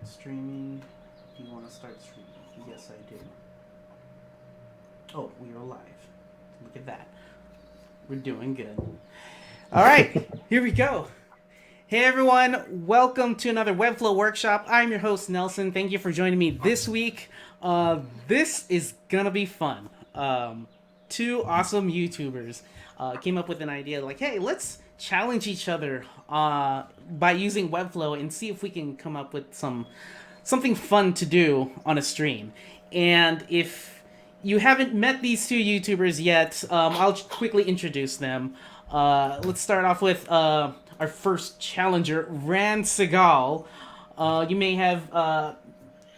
Streaming. Do you want to start streaming? Yes, I do. Oh, we are live. Look at that. We're doing good. All right, here we go. Hey everyone, welcome to another Webflow workshop. I'm your host Nelson. Thank you for joining me this week. This is gonna be fun. Two awesome YouTubers came up with an idea like, hey, let's challenge each other by using Webflow and see if we can come up with something fun to do on a stream. And if you haven't met these two YouTubers yet, I'll quickly introduce them. Let's start off with our first challenger, Rand Segal. You may have,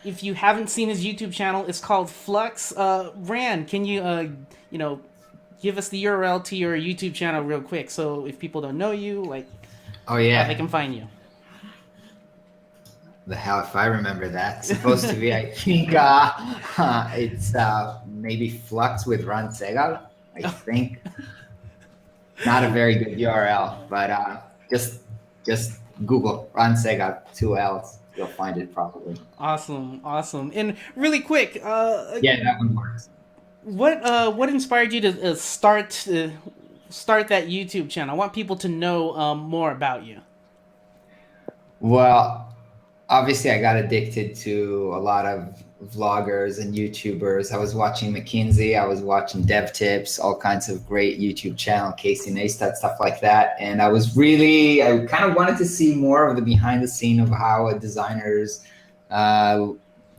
if you haven't seen his YouTube channel, it's called Flux. Rand, can you give us the URL to your YouTube channel real quick, so if people don't know you, Oh how they yeah, can find you? the hell if I remember that. Supposed to be, I think, it's maybe Flux with Ron Segal. I think not a very good URL, but just Google Ron Segal 2 L's. You'll find it probably. Awesome. And really quick, Yeah, that one works. what inspired you to start that YouTube channel? I want people to know more about you. Well, obviously I got addicted to a lot of vloggers and YouTubers. I was watching McKinsey, I was watching Dev Tips, all kinds of great YouTube channel, Casey Neistat, stuff like that. And I kind of wanted to see more of the behind the scene of how a designer's uh,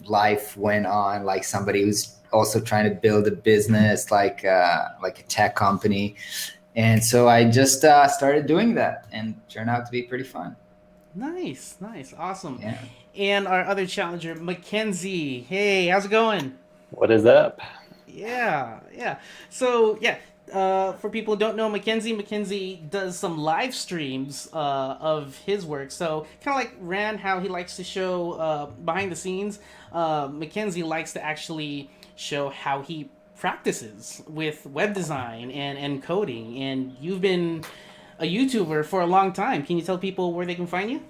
life went on, like somebody who's also trying to build a business, like a tech company. And so I just started doing that, and turned out to be pretty fun. Nice, awesome. Yeah. And our other challenger, Mackenzie. Hey, how's it going? What is up? Yeah. So yeah, for people who don't know Mackenzie does some live streams of his work. So kind of like Rand, how he likes to show behind the scenes. Mackenzie likes to actually show how he practices with web design and coding. And you've been a YouTuber for a long time. Can you tell people where they can find you?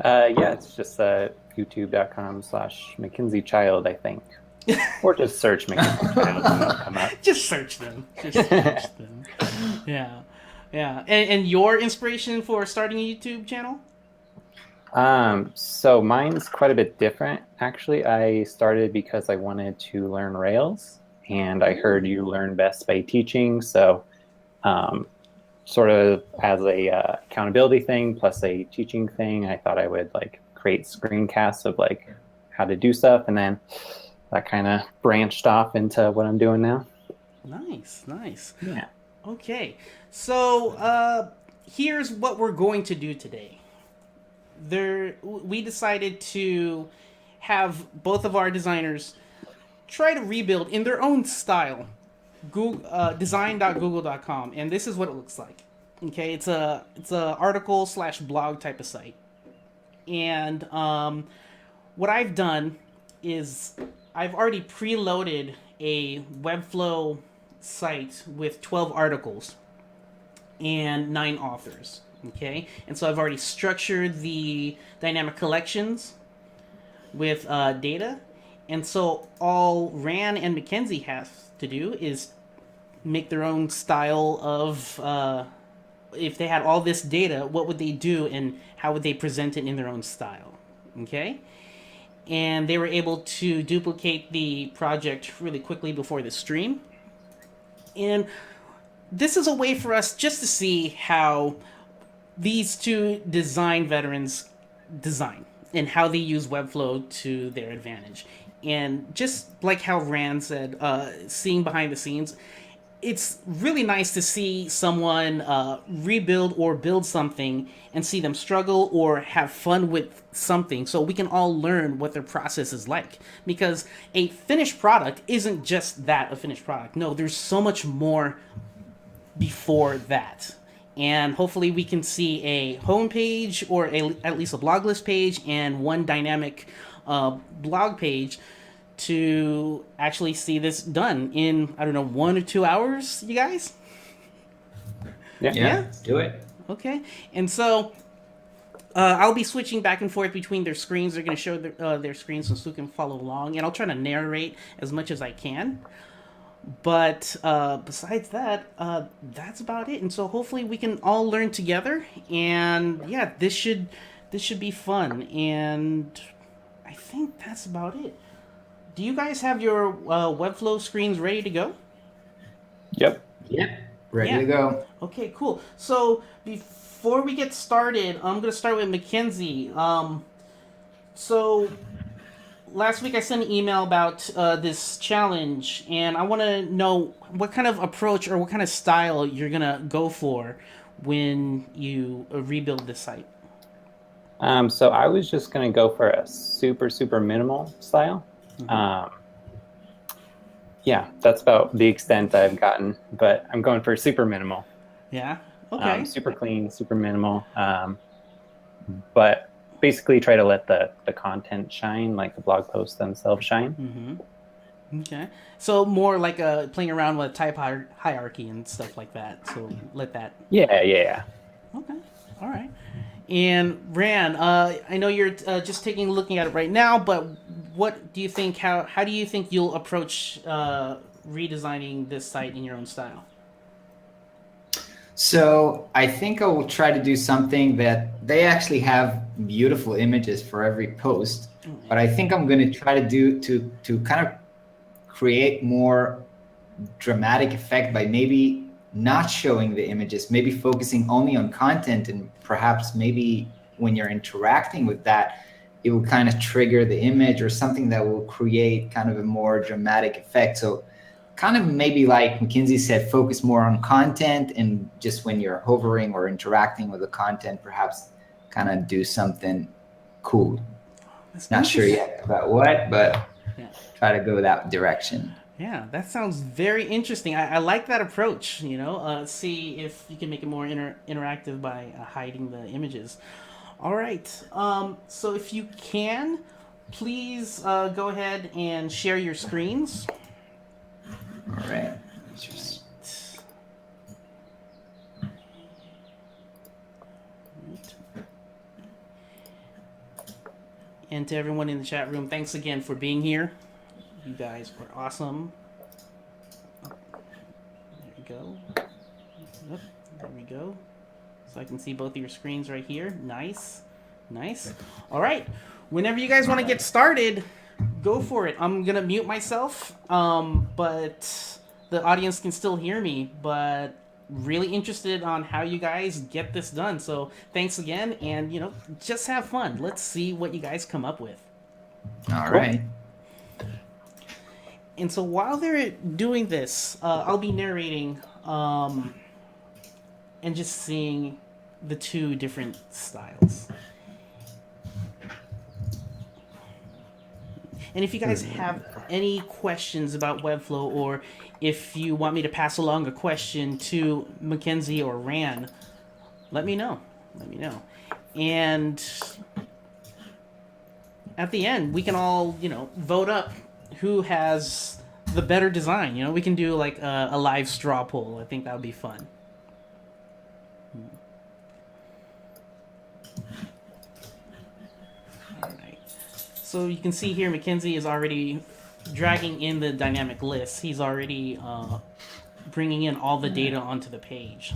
Yeah, it's just youtube.com/McKinsey Child, I think. Or just search McKinsey Child and it'll come up. Just search them. Yeah. And your inspiration for starting a YouTube channel? So mine's quite a bit different. Actually, I started because I wanted to learn Rails, and I heard you learn best by teaching. So sort of as a accountability thing plus a teaching thing, I thought I would create screencasts of how to do stuff, and then that kind of branched off into what I'm doing now. Nice. Yeah. Okay, so here's what we're going to do today. We decided to have both of our designers try to rebuild in their own style design.google.com, and this is what it looks like. Okay, it's a article / blog type of site, and what I've done is I've already preloaded a Webflow site with 12 articles and 9 authors. Okay, and so I've already structured the dynamic collections with data, and so all Ran and Mackenzie have to do is make their own style of if they had all this data, what would they do and how would they present it in their own style. Okay, and they were able to duplicate the project really quickly before the stream, and this is a way for us just to see how these two design veterans design and how they use Webflow to their advantage. And just like how Rand said, seeing behind the scenes, it's really nice to see someone rebuild or build something and see them struggle or have fun with something, so we can all learn what their process is like. Because a finished product isn't just that, a finished product. No, there's so much more before that. And hopefully we can see a homepage or at least a blog list page and one dynamic blog page to actually see this done in, I don't know, 1 or 2 hours, you guys? Yeah. Do it. Okay. And so I'll be switching back and forth between their screens. They're going to show their screens so Sue can follow along, and I'll try to narrate as much as I can. But besides that, that's about it. And so hopefully we can all learn together. And yeah, this should be fun. And I think that's about it. Do you guys have your Webflow screens ready to go? Yep. Yep. Ready Yeah. to go. Okay, cool. So before we get started, I'm gonna start with Mackenzie. So last week I sent an email about this challenge, and I want to know what kind of approach or what kind of style you're gonna go for when you rebuild this site. So I was just going to go for a super minimal style. Yeah, that's about the extent I've gotten, but I'm going for super minimal. Yeah. Okay. Super clean, super minimal. But basically try to let the content shine, like the blog posts themselves shine. Okay. So more like playing around with type hierarchy and stuff like that. So let that. Yeah. Okay. All right. And Ran, I know you're just looking at it right now, but what do you think? How do you think you'll approach redesigning this site in your own style? So I think I will try to do something that they actually have beautiful images for every post, but I think I'm going to try to do to kind of create more dramatic effect by maybe not showing the images, maybe focusing only on content, and perhaps maybe when you're interacting with that, it will kind of trigger the image or something that will create kind of a more dramatic effect. So kind of maybe like Mackenzie said, focus more on content, and just when you're hovering or interacting with the content, perhaps kind of do something cool. Not sure yet about what, but try to go that direction. Yeah, that sounds very interesting. I like that approach. See if you can make it more interactive by hiding the images. All right. So if you can, please go ahead and share your screens. All right. And to everyone in the chat room, thanks again for being here. You guys were awesome. There we go. Yep, there we go. So I can see both of your screens right here. Nice. All right. Whenever you guys want to get started, go for it. I'm going to mute myself, but the audience can still hear me. But really interested on how you guys get this done. So thanks again, and, just have fun. Let's see what you guys come up with. All right. And so while they're doing this, I'll be narrating and just seeing the two different styles. And if you guys have any questions about Webflow, or if you want me to pass along a question to Mackenzie or Ran, let me know. And at the end, we can all, vote up who has the better design. We can do like a live straw poll. I think that would be fun. All right. So you can see here, Mackenzie is already dragging in the dynamic list. He's already bringing in all the data onto the page.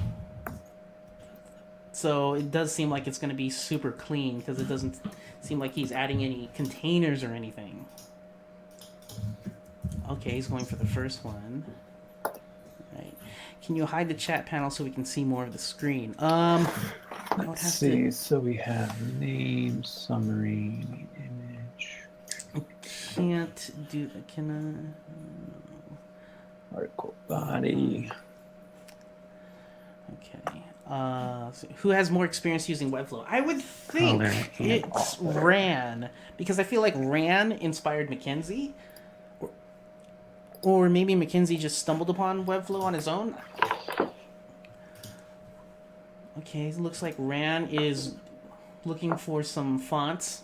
So it does seem like it's going to be super clean, because it doesn't seem like he's adding any containers or anything. Okay, he's going for the first one. Right. Can you hide the chat panel so we can see more of the screen? Let's see. So we have name, summary, image. Can't do. Can I? Article body. Okay. So who has more experience using Webflow? I would think it's Ran, because I feel like Ran inspired Mackenzie. Or maybe Mackenzie just stumbled upon Webflow on his own. Okay, it looks like Ran is looking for some fonts.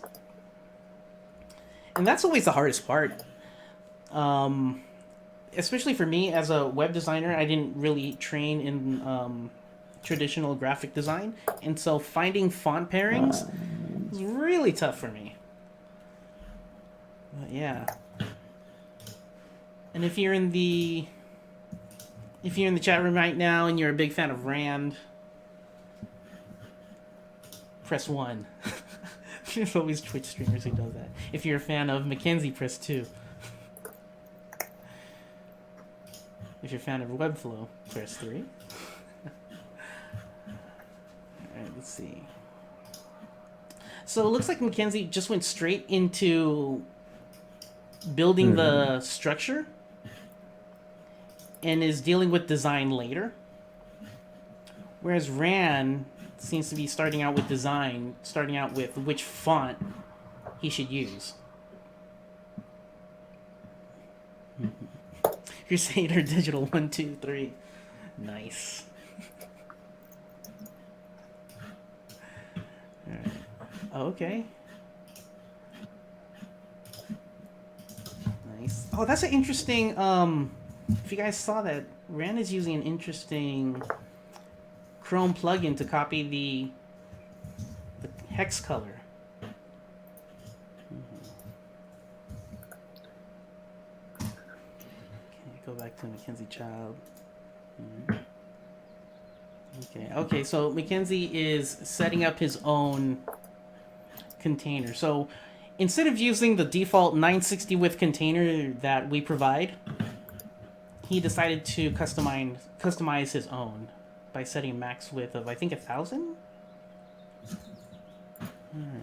And that's always the hardest part. Especially for me as a web designer, I didn't really train in traditional graphic design, and so finding font pairings is really tough for me. But yeah. And if you're in the chat room right now and you're a big fan of Rand, press 1. There's always Twitch streamers who does that. If you're a fan of Mackenzie, press 2. If you're a fan of Webflow, press 3. Alright, let's see. So it looks like Mackenzie just went straight into building the structure and is dealing with design later. Whereas Rand seems to be starting out with design, starting out with which font he should use. Crusader Digital 1, 2, 3. Nice. Alright. Okay. Nice. Oh, that's an interesting, if you guys saw that, Rand is using an interesting Chrome plugin to copy the hex color. Okay, go back to Mackenzie Child. Okay, so Mackenzie is setting up his own container. So instead of using the default 960 width container that we provide, he decided to customize his own by setting a max width of, I think, 1,000? Alright.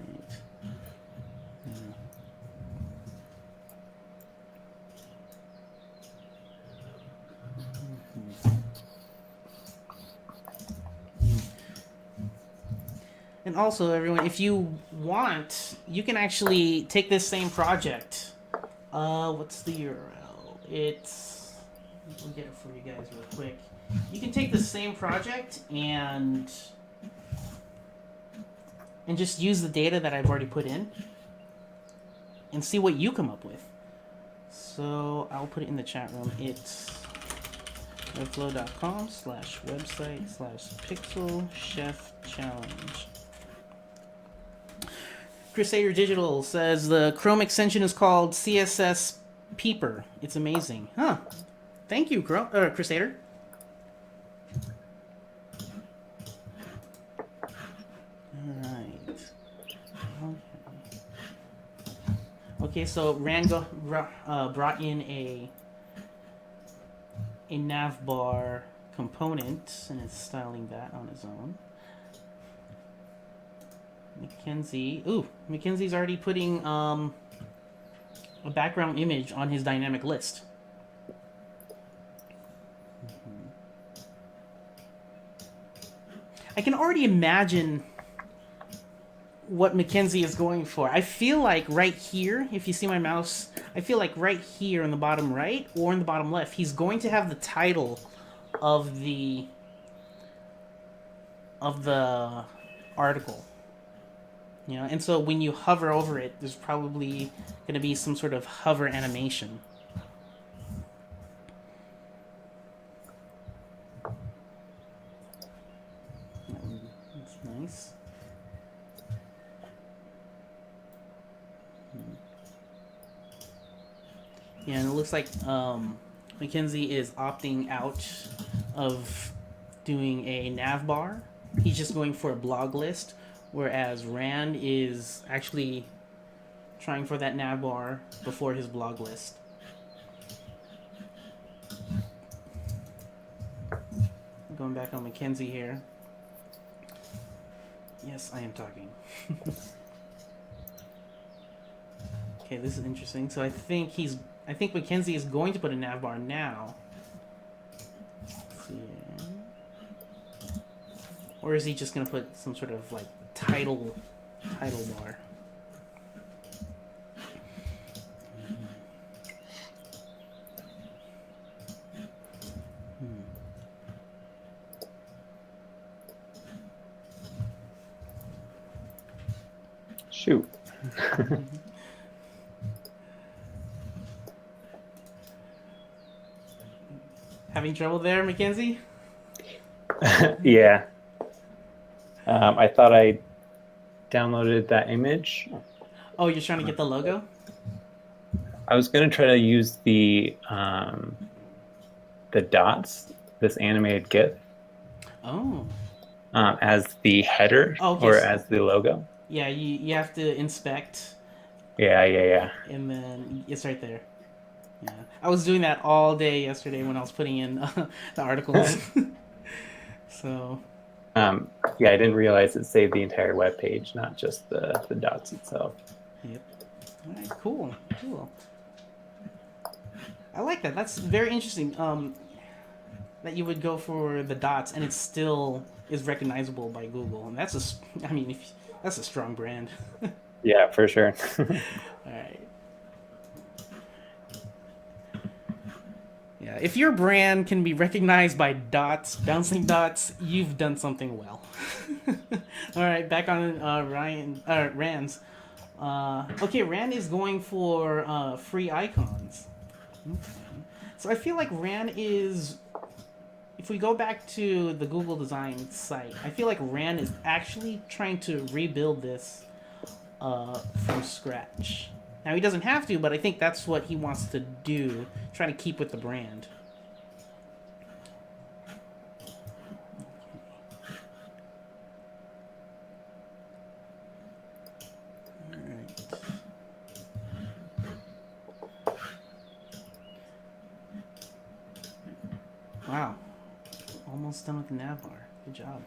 And also, everyone, if you want, you can actually take this same project. What's the URL? It's... I'll get it for you guys real quick. You can take the same project and just use the data that I've already put in and see what you come up with. So I'll put it in the chat room. It's webflow.com/website/pixel chef challenge. Crusader Digital says the Chrome extension is called CSS Peeper. It's amazing. Huh. Thank you, Crusader. Alright. Okay, so Rand brought in a navbar component and is styling that on his own. Mackenzie's already putting a background image on his dynamic list. I can already imagine what Mackenzie is going for. I feel like right here, if you see my mouse, I feel like right here in the bottom right or in the bottom left, he's going to have the title of the article. You know, and so when you hover over it, there's probably going to be some sort of hover animation. That's nice. Yeah, and it looks like Mackenzie is opting out of doing a navbar. He's just going for a blog list, whereas Rand is actually trying for that navbar before his blog list. Going back on Mackenzie here. Yes, I am talking. Okay, this is interesting. So I think Mackenzie is going to put a navbar now. Let's see. Or is he just going to put some sort of like title bar? Shoot. Having trouble there, Mackenzie? Yeah, I thought I downloaded that image. Oh, you're trying to get the logo? I was going to try to use the dots, this animated GIF, Oh. as the header Okay, or so- as the logo. Yeah, you have to inspect, Yeah. and then it's right there. Yeah, I was doing that all day yesterday when I was putting in the articles. So, Yeah, I didn't realize it saved the entire web page, not just the dots itself. yep. All right, cool. I like that. That's very interesting. That you would go for the dots and it still is recognizable by Google, and that's a strong brand. Yeah, for sure. All right. Yeah, if your brand can be recognized by dots, bouncing dots, you've done something well. All right, back on Rand's. Okay, Rand is going for free icons. Okay. So I feel like Rand is. If we go back to the Google Design site, I feel like Rand is actually trying to rebuild this from scratch. Now, he doesn't have to, but I think that's what he wants to do, trying to keep with the brand. Wow. Almost done with the navbar. Good job.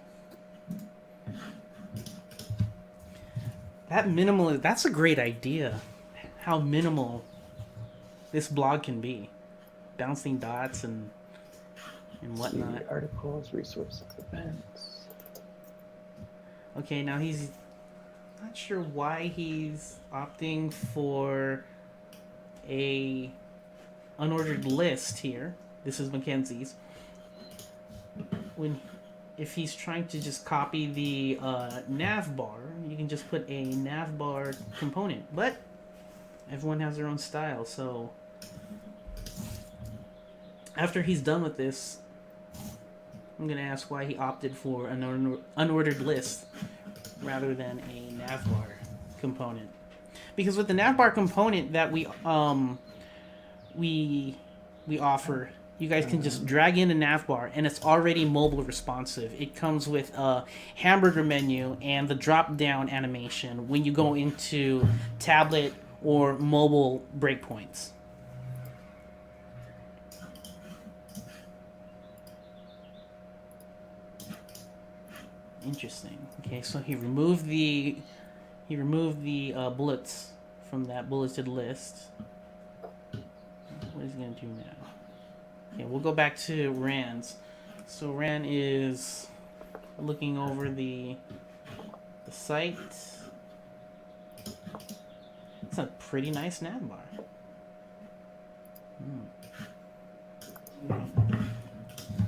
That's a great idea. How minimal this blog can be. Bouncing dots and whatnot. See, articles, resources, events. Okay, now he's not sure why he's opting for a unordered list here. This is Mackenzie's. If he's trying to just copy the navbar, you can just put a navbar component. But everyone has their own style, so after he's done with this, I'm gonna ask why he opted for an unordered list rather than a navbar component. Because with the navbar component that we offer, you guys can just drag in a navbar and it's already mobile responsive. It comes with a hamburger menu and the drop down animation when you go into tablet or mobile breakpoints. Interesting. Okay, so he removed the bullets from that bulleted list. What is he gonna do now? Okay, we'll go back to Rand's. So Rand is looking over the site. It's a pretty nice navbar.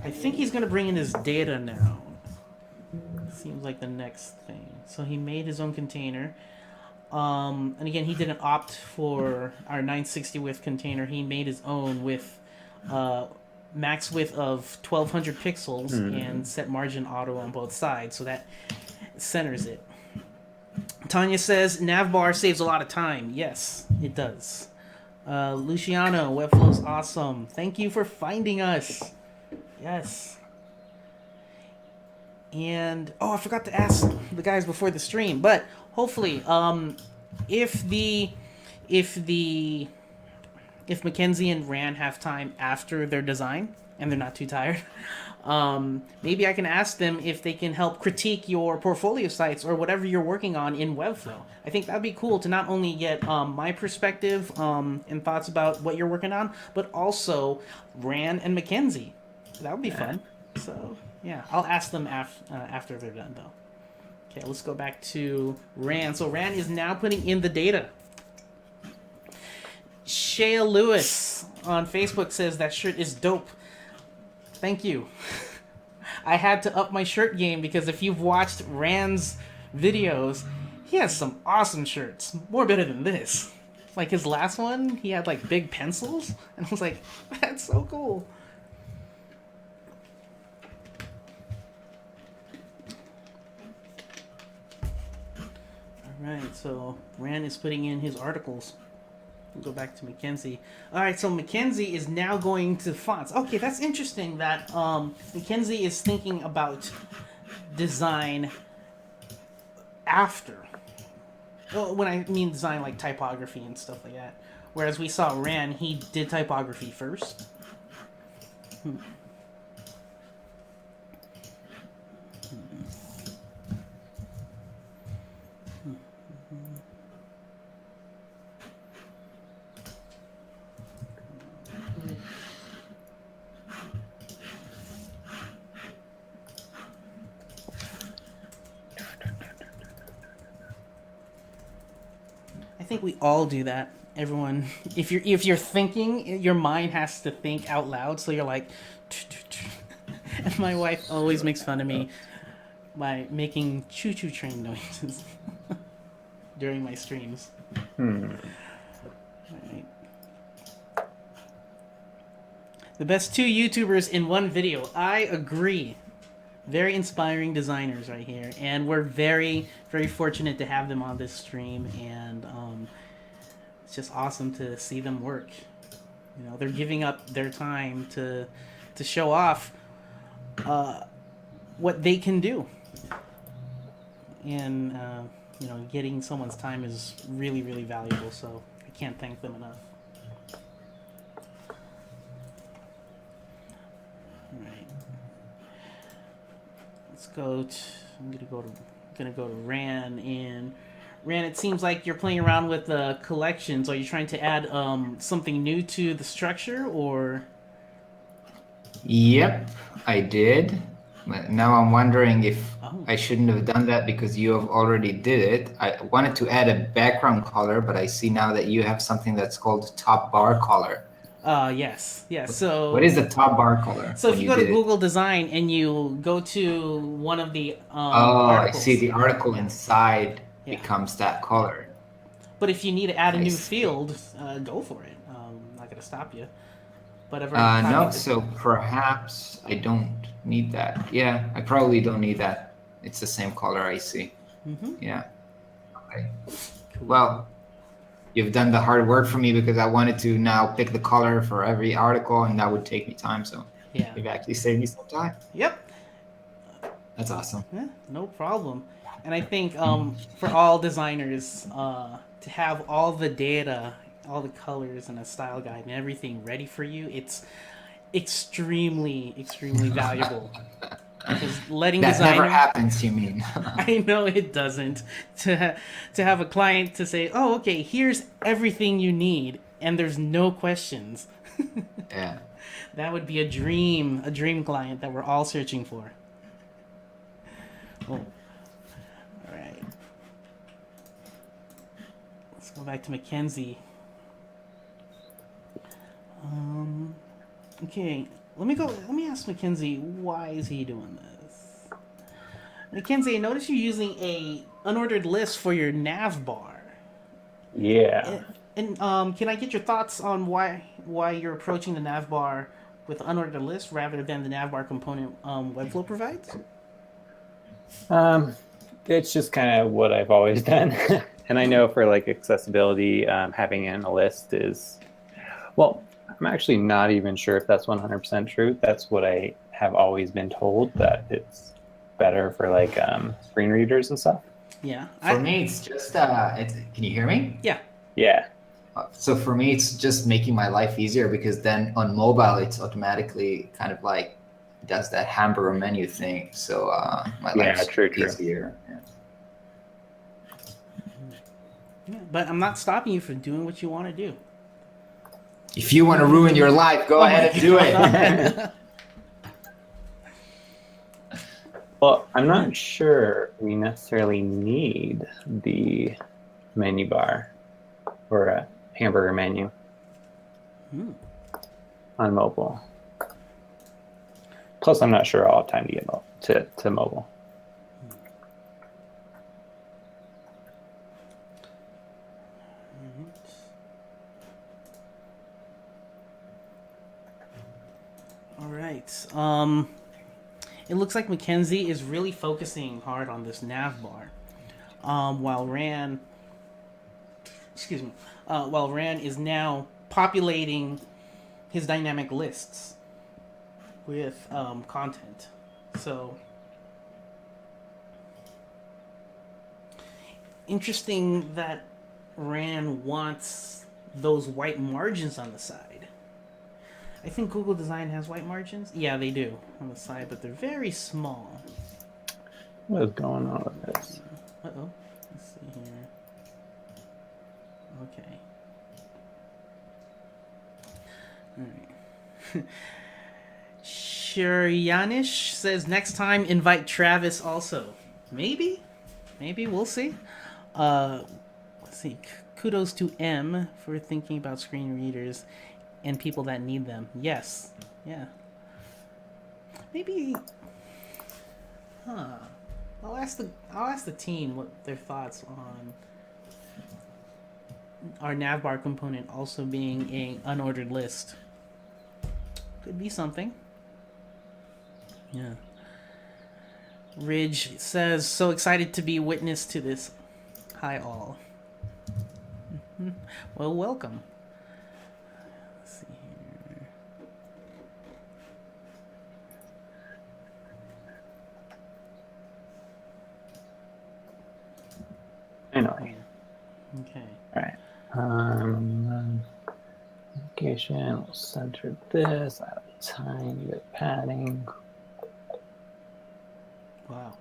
I think he's gonna bring in his data now. Seems like the next thing. So he made his own container. And again, he didn't opt for our 960 width container. He made his own with max width of 1200 pixels and set margin auto on both sides, so that centers it. Tanya says navbar saves a lot of time. Yes, it does. Luciano, Webflow's awesome. Thank you for finding us. Yes. And I forgot to ask the guys before the stream, but hopefully, if Mackenzie and Rand have time after their design and they're not too tired, maybe I can ask them if they can help critique your portfolio sites or whatever you're working on in Webflow. I think that'd be cool to not only get my perspective and thoughts about what you're working on, but also Rand and Mackenzie. That would be fun. So yeah, I'll ask them after they're done though. Okay, let's go back to Rand. So Rand is now putting in the data. Shea Lewis on Facebook says that shirt is dope. Thank you. I had to up my shirt game because if you've watched Rand's videos, he has some awesome shirts. More better than this. Like his last one, he had like big pencils, and I was like, that's so cool. Right, so Rand is putting in his articles. We'll go back to Mackenzie. All right, so Mackenzie is now going to fonts. Okay, that's interesting that Mackenzie is thinking about design after. Well, when I mean design, like typography and stuff like that. Whereas we saw Rand, he did typography first. I think we all do that. Everyone, if you're thinking, your mind has to think out loud. So you're like, and my wife always makes fun of me by making choo-choo train noises during my streams. Right. The best two YouTubers in one video. I agree. Very inspiring designers right here, and we're very, very fortunate to have them on this stream, and it's just awesome to see them work. You know, they're giving up their time to show off what they can do, and you know, getting someone's time is really, really valuable. So I can't thank them enough. All right. Let's go to. I'm gonna go to Ran, and Ran. It seems like you're playing around with the collections. Are you trying to add something new to the structure, or? Yep, I did. But now I'm wondering if Oh. I shouldn't have done that because you have already did it. I wanted to add a background color, but I see now that you have something that's called top bar color. Yes. So. What is the top bar color? So if when you go to did it? Google Design and you go to one of the Oh, articles, I see. The article Yeah. inside Yeah. becomes that color. But if you need to add a I new see. field, go for it. I'm not gonna stop you. But I've No, already so perhaps I don't need that. Yeah, I probably don't need that. It's the same color I see. Mm-hmm. Yeah. Okay. Cool. Well, you've done the hard work for me because I wanted to now pick the color for every article, and that would take me time. So Yeah. you've actually saved me some time. Yep. That's awesome. Yeah, no problem. And I think for all designers to have all the data, all the colors and a style guide and everything ready for you, it's extremely, extremely valuable. Because letting That designers, never happens, you mean? I know it doesn't. To have a client to say, "Oh, okay, here's everything you need," and there's no questions. Yeah. That would be a dream client that we're all searching for. Oh. All right. Let's go back to Mackenzie. Okay, let me ask Mackenzie, why is he doing this? Mackenzie, I noticed you're using a unordered list for your nav bar. Yeah. And can I get your thoughts on why you're approaching the nav bar with unordered list rather than the nav bar component Webflow provides? It's just kind of what I've always done. And I know for like accessibility, having in a list is, well, I'm actually not even sure if that's 100% true. That's what I have always been told, that it's better for like screen readers and stuff. Yeah. For me, it's just. Can you hear me? Yeah. Yeah. So for me, it's just making my life easier because then on mobile, it's automatically kind of like does that hamburger menu thing. So my life's true. easier. Yeah, but I'm not stopping you from doing what you want to do. If you want to ruin your life, go ahead and do it. Well, I'm not sure we necessarily need the menu bar or a hamburger menu on mobile. Plus, I'm not sure I'll have time to get to mobile. All right. It looks like Mackenzie is really focusing hard on this nav bar. while Ran, excuse me, while Ran is now populating his dynamic lists with content. So interesting that Ran wants those white margins on the side. I think Google Design has white margins. Yeah, they do on the side, but they're very small. What is going on with this? Uh-oh. Let's see here. Okay. Alright. Shuryanish says next time invite Travis also. Maybe? Maybe, we'll see. Let's see. Kudos to M for thinking about screen readers and people that need them. Yes. Yeah. Maybe. Huh. I'll ask the team what their thoughts on our navbar component also being a unordered list. Could be something. Yeah. Ridge says, so excited to be witness to this. Hi all. Well, welcome. Let's see here. Anyway. Okay. All right. Application. We'll center this. Add a tiny bit of padding. Wow.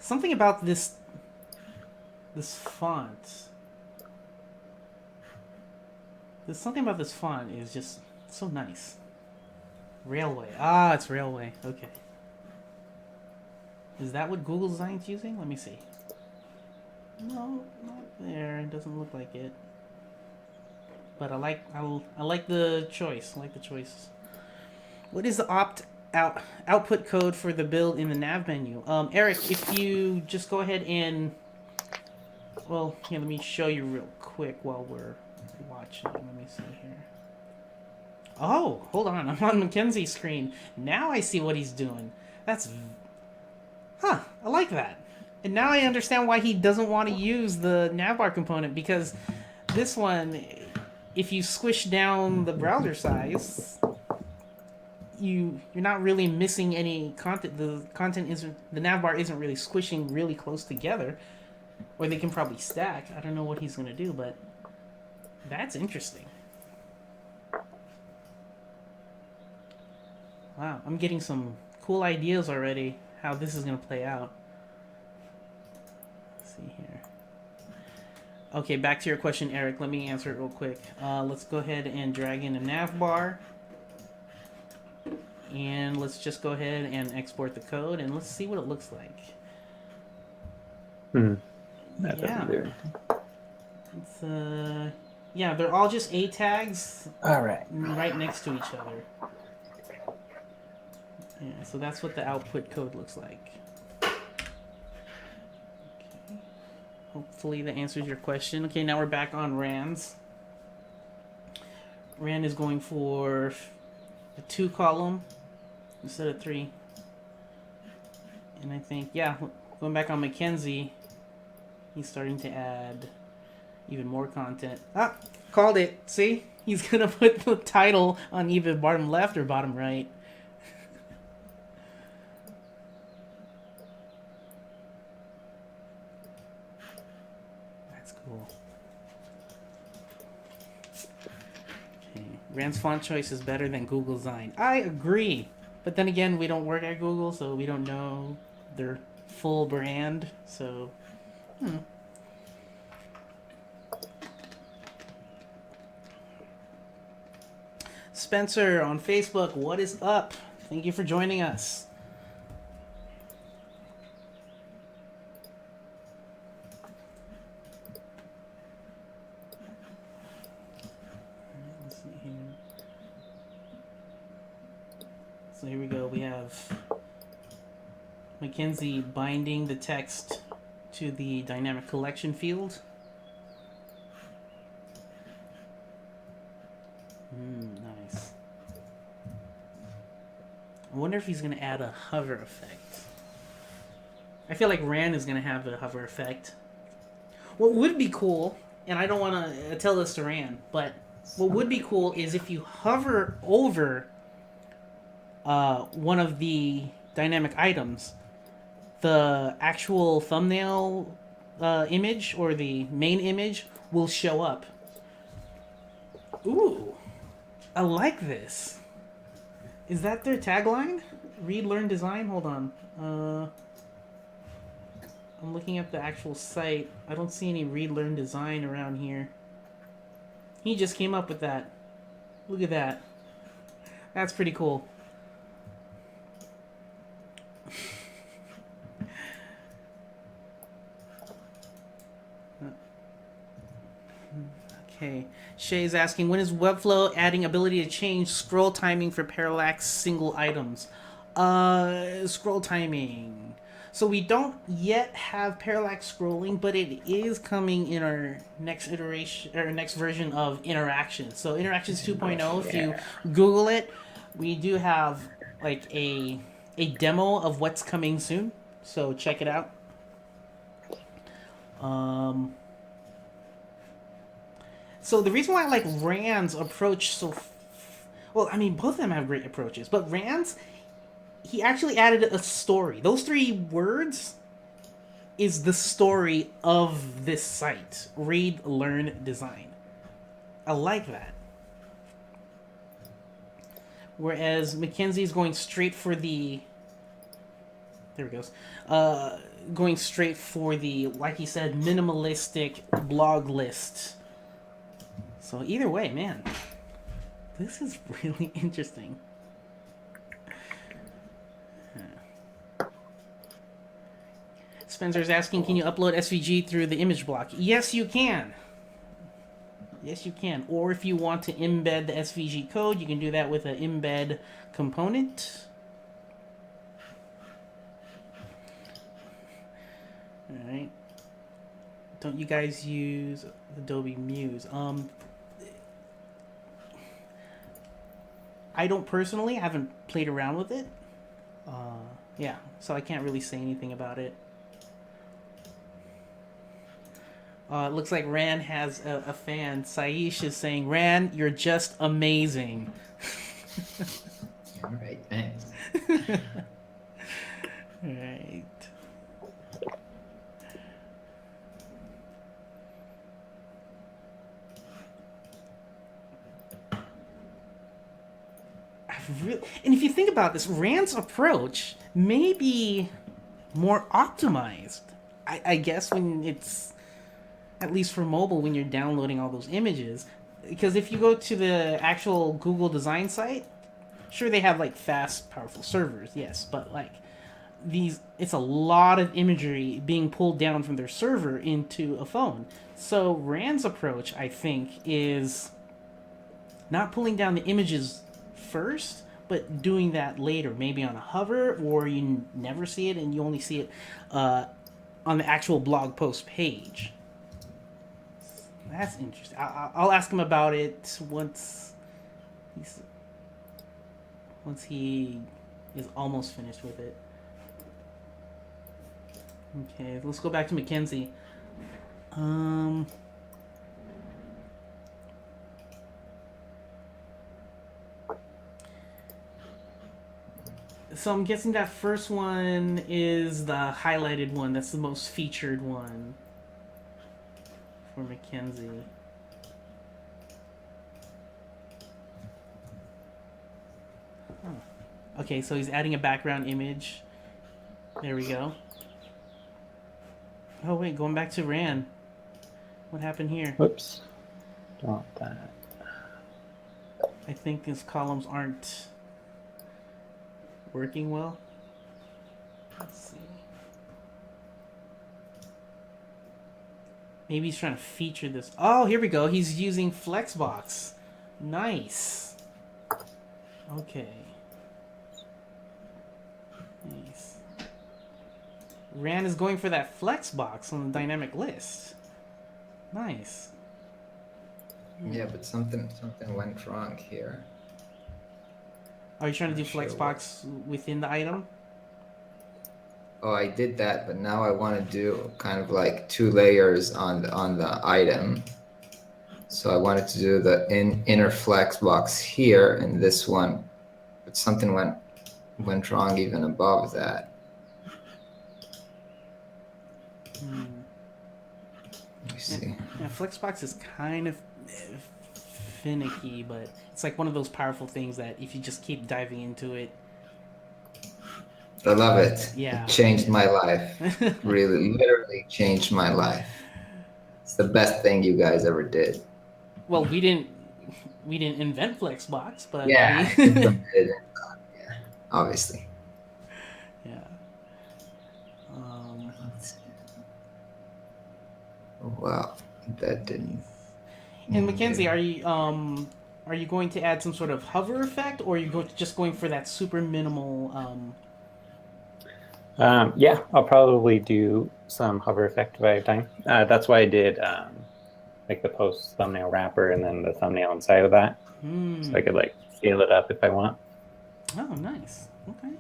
Something about this font. There's something about this font is just so nice. Railway. Ah, it's Railway. Okay. Is that what Google Design's using? Let me see. No, not there. It doesn't look like it. But I like the choice. I like the choice. What is the output code for the build in the nav menu? Eric, if you just go ahead and, well, here, let me show you real quick while we're watching. Let me see here. Oh, hold on. I'm on Mackenzie's screen. Now I see what he's doing. I like that. And now I understand why he doesn't want to use the navbar component, because this one, if you squish down the browser size, you're not really missing any content. The navbar isn't really squishing really close together, or they can probably stack. I don't know what he's gonna do, but that's interesting. Wow, I'm getting some cool ideas already how this is gonna play out. Let's see here. Okay, back to your question, Eric. Let me answer it real quick. Let's go ahead and drag in a navbar. And let's just go ahead and export the code, and let's see what it looks like. That doesn't do anything. It's yeah, they're all just A tags. All right. Right next to each other. Yeah, so that's what the output code looks like. Okay. Hopefully that answers your question. Okay, now we're back on Rands. Rand is going for a 2 column instead of 3. And I think, yeah, going back on Mackenzie, he's starting to add even more content. Ah, called it. See? He's going to put the title on either bottom left or bottom right. That's cool. Okay. Rand's font choice is better than Google Design. I agree. But then again, we don't work at Google, so we don't know their full brand. So, Spencer on Facebook, what is up? Thank you for joining us. Let's see here. So here we go. We have Mackenzie binding the text to the dynamic collection field. Nice. I wonder if he's going to add a hover effect. I feel like Ran is gonna have a hover effect. What would be cool, and I don't want to tell this to Ran, but what would be cool is if you hover over one of the dynamic items, the actual thumbnail image or the main image will show up. Ooh, I like this. Is that their tagline? Read, learn, design? Hold on. I'm looking at the actual site. I don't see any read, learn, design around here. He just came up with that. Look at that. That's pretty cool. Okay. Shay's asking, when is Webflow adding ability to change scroll timing for parallax single items? Scroll timing. So we don't yet have parallax scrolling, but it is coming in our next iteration or next version of Interactions. So Interactions 2.0, if you Google it, we do have like a demo of what's coming soon. So check it out. So the reason why I like Rand's approach so... well, I mean, both of them have great approaches, but Rand's, he actually added a story. Those 3 words is the story of this site. Read, learn, design. I like that. Whereas Mackenzie's going straight for the... there it goes. Going straight for the, like he said, minimalistic blog list. So either way, man, this is really interesting. Spencer's asking, can you upload SVG through the image block? Yes, you can. Yes, you can. Or if you want to embed the SVG code, you can do that with an embed component. Alright. Don't you guys use Adobe Muse? I don't personally. I haven't played around with it. Yeah, so I can't really say anything about it. It looks like Ran has a fan. Saish is saying, Ran, you're just amazing. All right, thanks. Right. And if you think about this, Rand's approach may be more optimized. I guess when it's, at least for mobile, when you're downloading all those images. Because if you go to the actual Google design site, sure they have like fast, powerful servers, yes, but like it's a lot of imagery being pulled down from their server into a phone. So Rand's approach, I think, is not pulling down the images first, but doing that later, maybe on a hover, or you never see it and you only see it on the actual blog post page. That's interesting. I'll ask him about it once he is almost finished with it. Okay, let's go back to Mackenzie. So I'm guessing that first one is the highlighted one. That's the most featured one for Mackenzie. Oh. Okay, so he's adding a background image. There we go. Oh wait, going back to Ran. What happened here? Whoops. Don't want that. I think his columns aren't working well. Let's see. Maybe he's trying to feature this. Oh, here we go. He's using Flexbox. Nice. Okay. Nice. Ran is going for that Flexbox on the dynamic list. Nice. Yeah, but something went wrong here. Are you trying to do Not sure Flexbox within the item? Oh, I did that, but now I want to do kind of like 2 layers on the item. So I wanted to do the inner flex box here and this one, but something went wrong even above that. Let me see. Yeah, Flexbox is kind of finicky, but it's like one of those powerful things that if you just keep diving into it. I love it. Yeah. It changed my life. Really, literally changed my life. It's the best thing you guys ever did. Well, we didn't invent Flexbox, but Yeah, yeah, obviously. yeah. Wow, that didn't. And Mackenzie, are you going to add some sort of hover effect, or are you just going for that super minimal? Yeah, I'll probably do some hover effect if I have time. That's why I did like the post thumbnail wrapper and then the thumbnail inside of that. So I could like scale it up if I want. Oh, nice. Okay.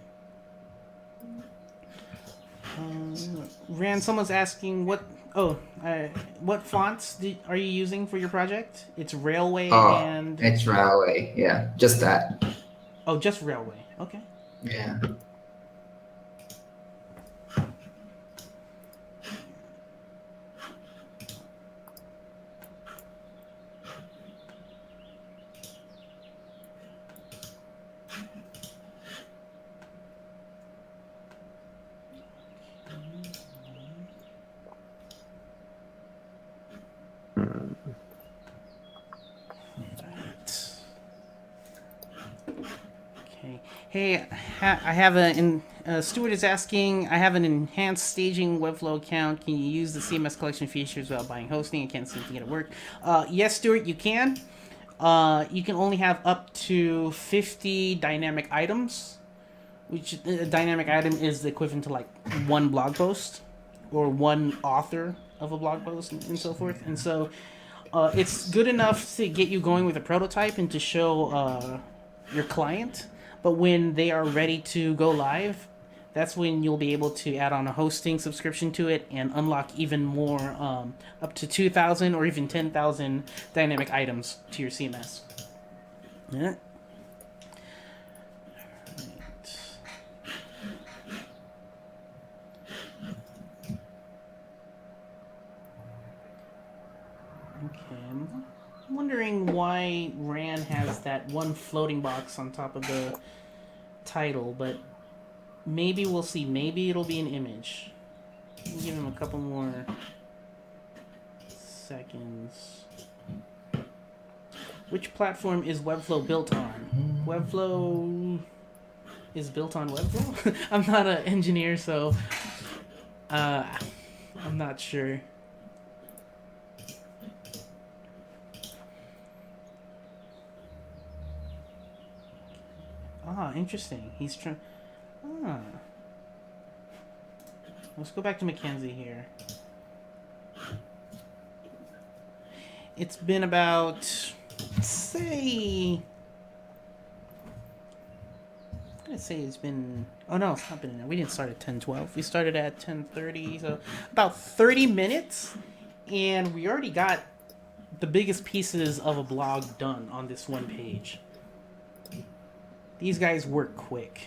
Rand, someone's asking what fonts are you using for your project? It's Railway and... It's Railway, yeah. Just that. Oh, just Railway. Okay. Yeah. Okay. Hey, I have Stuart is asking, I have an enhanced staging Webflow account. Can you use the CMS collection features without buying hosting? I can't seem to get it work. Yes, Stuart, you can. You can only have up to 50 dynamic items, which a dynamic item is the equivalent to like one blog post or one author of a blog post and so forth. And so it's good enough to get you going with a prototype and to show your client. But when they are ready to go live, that's when you'll be able to add on a hosting subscription to it and unlock even more, up to 2,000 or even 10,000 dynamic items to your CMS. Yeah. I'm wondering why Rand has that one floating box on top of the title, but maybe we'll see. Maybe it'll be an image. We'll give him a couple more seconds. Which platform is Webflow built on? Webflow is built on Webflow? I'm not an engineer, so I'm not sure. Ah, interesting. He's trying... Ah. Let's go back to Mackenzie here. It's been about, say... I'm gonna say it's been... Oh no, it's not been... We didn't start at 10:12. We started at 10:30, so about 30 minutes. And we already got the biggest pieces of a blog done on this one page. These guys work quick.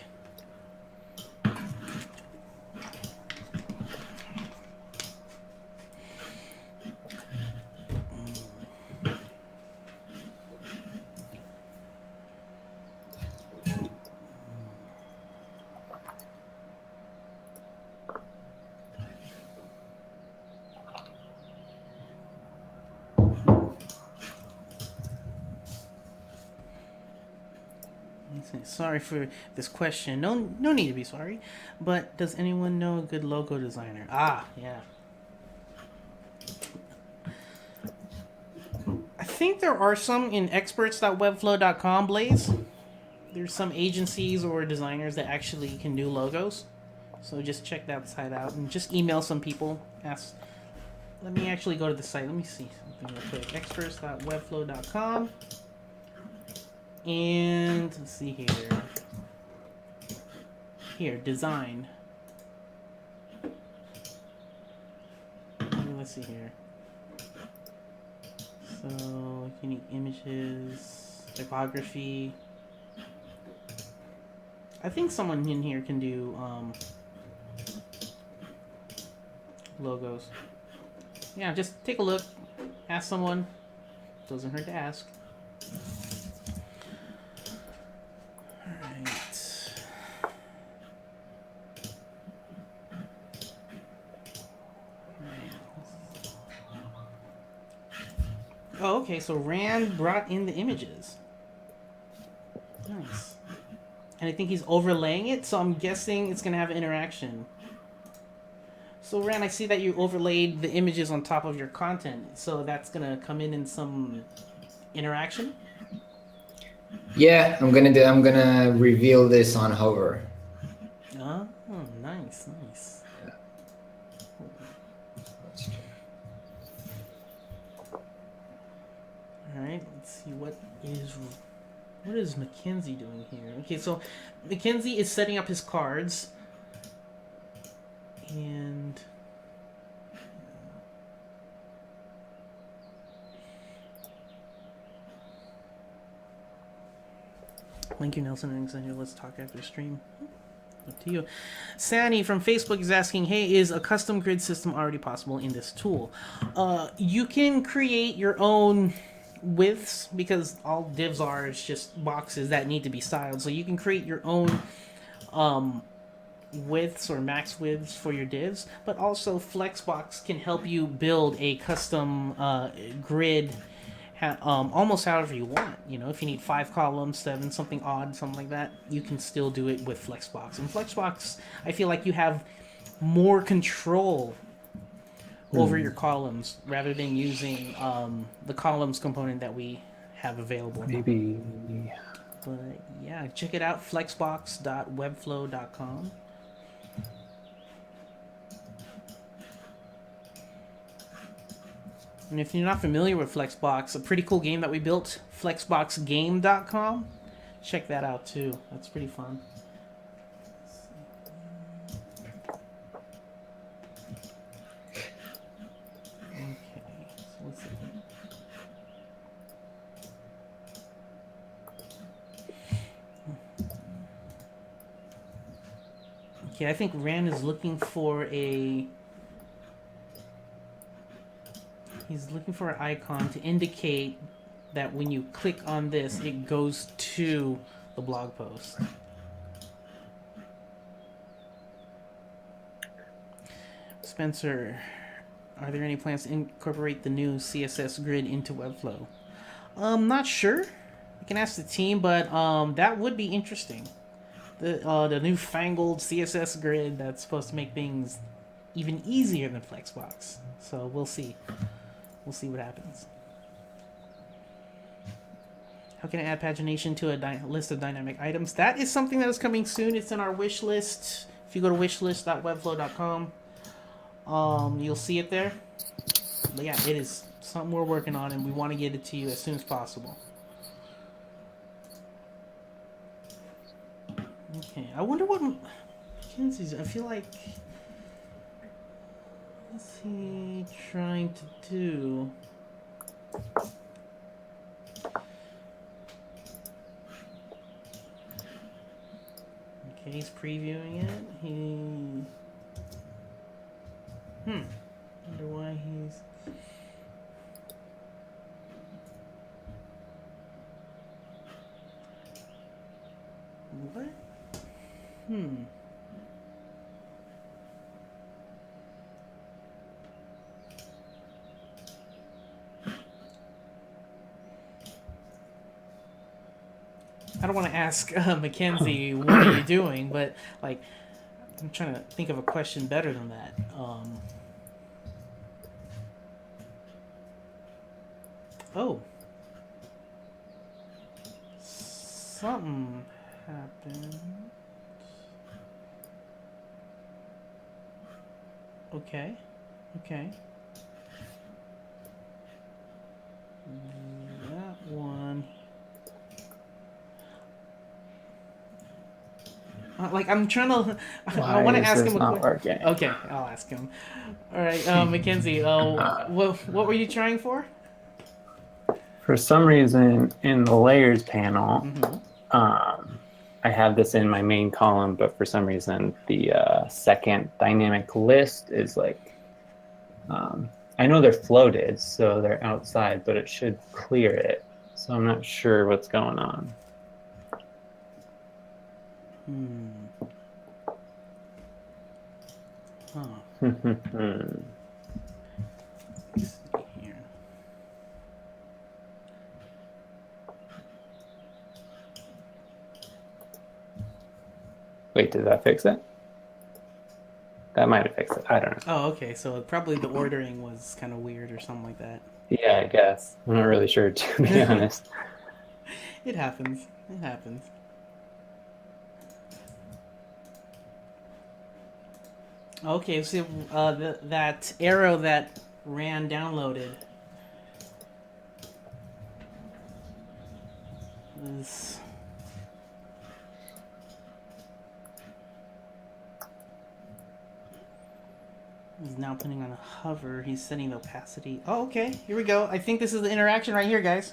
Sorry for this question. No need to be sorry. But does anyone know a good logo designer? Ah, yeah. I think there are some in experts.webflow.com, Blaze. There's some agencies or designers that actually can do logos. So just check that site out and just email some people. Ask. Let me actually go to the site. Let me see something real quick. Experts.webflow.com. And let's see here. Here, design. let's see here. So, unique images, typography. I think someone in here can do logos. Yeah, just take a look. Ask someone. Doesn't hurt to ask. Alright. Oh, okay, so Rand brought in the images. Nice. And I think he's overlaying it, so I'm guessing it's going to have interaction. So Rand, I see that you overlaid the images on top of your content, so that's going to come in some interaction? Yeah, I'm gonna reveal this on Hover. Oh, nice, nice. Alright, let's see what is Mackenzie doing here? Okay, so Mackenzie is setting up his cards. And thank you, Nelson and let's talk after the stream. Up to you. Sani from Facebook is asking, hey, is a custom grid system already possible in this tool? You can create your own widths because all divs are is just boxes that need to be styled. So you can create your own widths or max widths for your divs, but also Flexbox can help you build a custom grid almost however you want. You know, if you need 5 columns, 7, something odd, something like that, you can still do it with Flexbox. And Flexbox, I feel like you have more control over your columns rather than using the columns component that we have available. Maybe. But yeah, check it out, flexbox.webflow.com. And if you're not familiar with Flexbox, a pretty cool game that we built, flexboxgame.com. Check that out too. That's pretty fun. Okay, so let's see. Okay, I think Rand is looking for a... He's looking for an icon to indicate that when you click on this, it goes to the blog post. Spencer, are there any plans to incorporate the new CSS grid into Webflow? Not sure. I can ask the team, but that would be interesting. The newfangled CSS grid that's supposed to make things even easier than Flexbox. So we'll see. We'll see what happens. How can I add pagination to a list of dynamic items? That is something that is coming soon. It's in our wish list. If you go to wishlist.webflow.com, you'll see it there. But yeah, it is something we're working on, and we want to get it to you as soon as possible. Okay, I wonder what Mackenzie's... I feel like... What's he trying to do? Okay, he's previewing it. Wonder why he's... What? I don't want to ask Mackenzie, what are you doing? But, like, I'm trying to think of a question better than that. Oh. Something happened. Okay. Okay. That one. Like I'm trying to. I Why want to is ask this him a not question. working? Okay, I'll ask him. All right, Mackenzie. What were you trying for? For some reason, in the layers panel, Mm-hmm. I have this in my main column, but for some reason, the second dynamic list is like, I know they're floated, so they're outside, but it should clear it. So I'm not sure what's going on. Huh. Hmm. Let's see here. Wait, did that fix it? That might have fixed it. I don't know. Oh, okay. So probably the ordering was kind of weird or something like that. Yeah, I guess. I'm not really sure, to be honest. It happens. It happens. Okay, so that arrow that Ran downloaded is now putting on a hover. He's setting the opacity. Oh, okay. Here we go. I think this is the interaction right here, guys.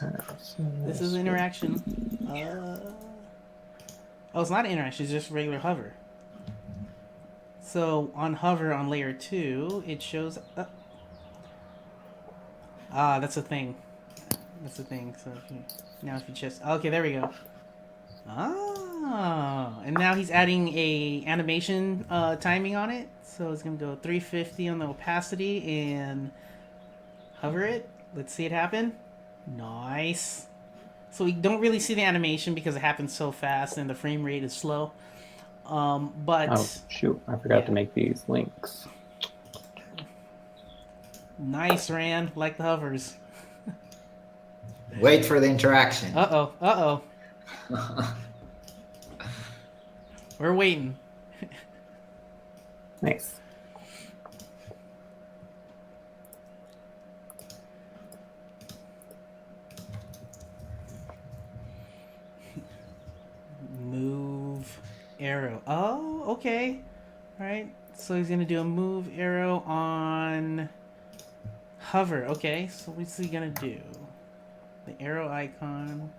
This is the interaction. Oh, it's not an interaction. It's just regular hover. So on hover on layer 2, it shows. That's a thing. That's the thing. So if you just okay, there we go. And now he's adding a animation timing on it. So it's gonna go 350 on the opacity and hover it. Let's see it happen. Nice. So we don't really see the animation because it happens so fast and the frame rate is slow. But oh shoot, I forgot to make these links. Nice, Rand. Like the hovers. Wait for the interaction. Uh oh. We're waiting. Nice. Move arrow. Oh, okay. All right. So he's gonna do a move arrow on hover. Okay. So what's he gonna do? The arrow icon.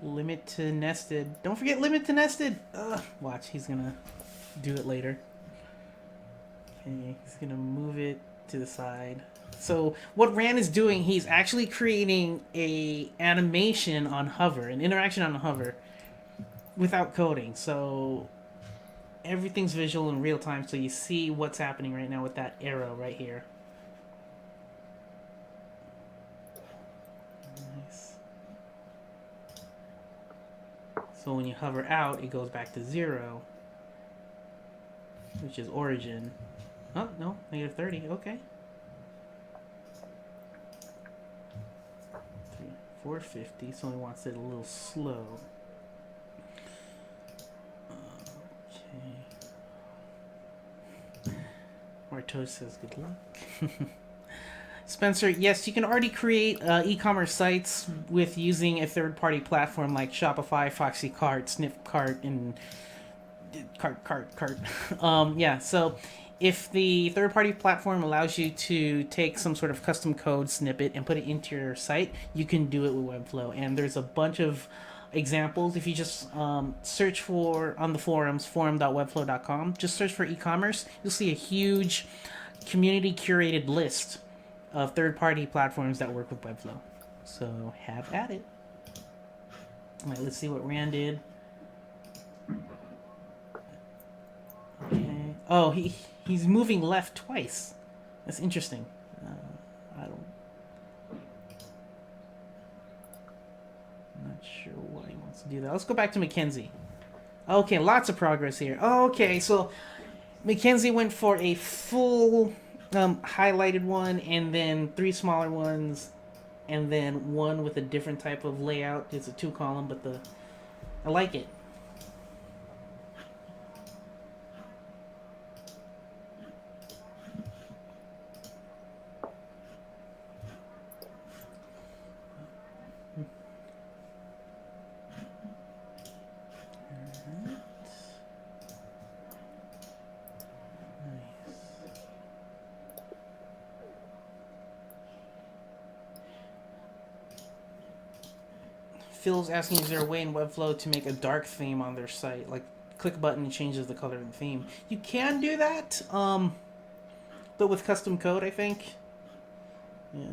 Limit to nested. Don't forget limit to nested. Watch. He's gonna do it later. Okay. He's gonna move it to the side. So what Ran is doing, he's actually creating a animation on hover, an interaction on hover, without coding. So everything's visual in real time, so you see what's happening right now with that arrow right here. Nice. So when you hover out, it goes back to 0, which is origin. Oh, no, negative 30, okay. 450, so he wants it a little slow. Okay. Martos says good luck. Spencer, yes, you can already create e-commerce sites with using a third-party platform like Shopify, Foxy Cart, Snipcart, and Cart. Yeah, so if the third-party platform allows you to take some sort of custom code snippet and put it into your site, you can do it with Webflow. And there's a bunch of examples. If you just search for on the forums, forum.webflow.com, just search for e-commerce, you'll see a huge community curated list of third-party platforms that work with Webflow. So have at it. All right, let's see what Rand did. Okay. Oh, he's moving left twice. That's interesting. I'm not sure why he wants to do that. Let's go back to Mackenzie. Okay, lots of progress here. Okay, so Mackenzie went for a full highlighted one, and then 3 smaller ones, and then one with a different type of layout. It's a 2-column, but I like it. Phil's asking, is there a way in Webflow to make a dark theme on their site? Like, click a button and changes the color of the theme. You can do that, but with custom code, I think. Yeah.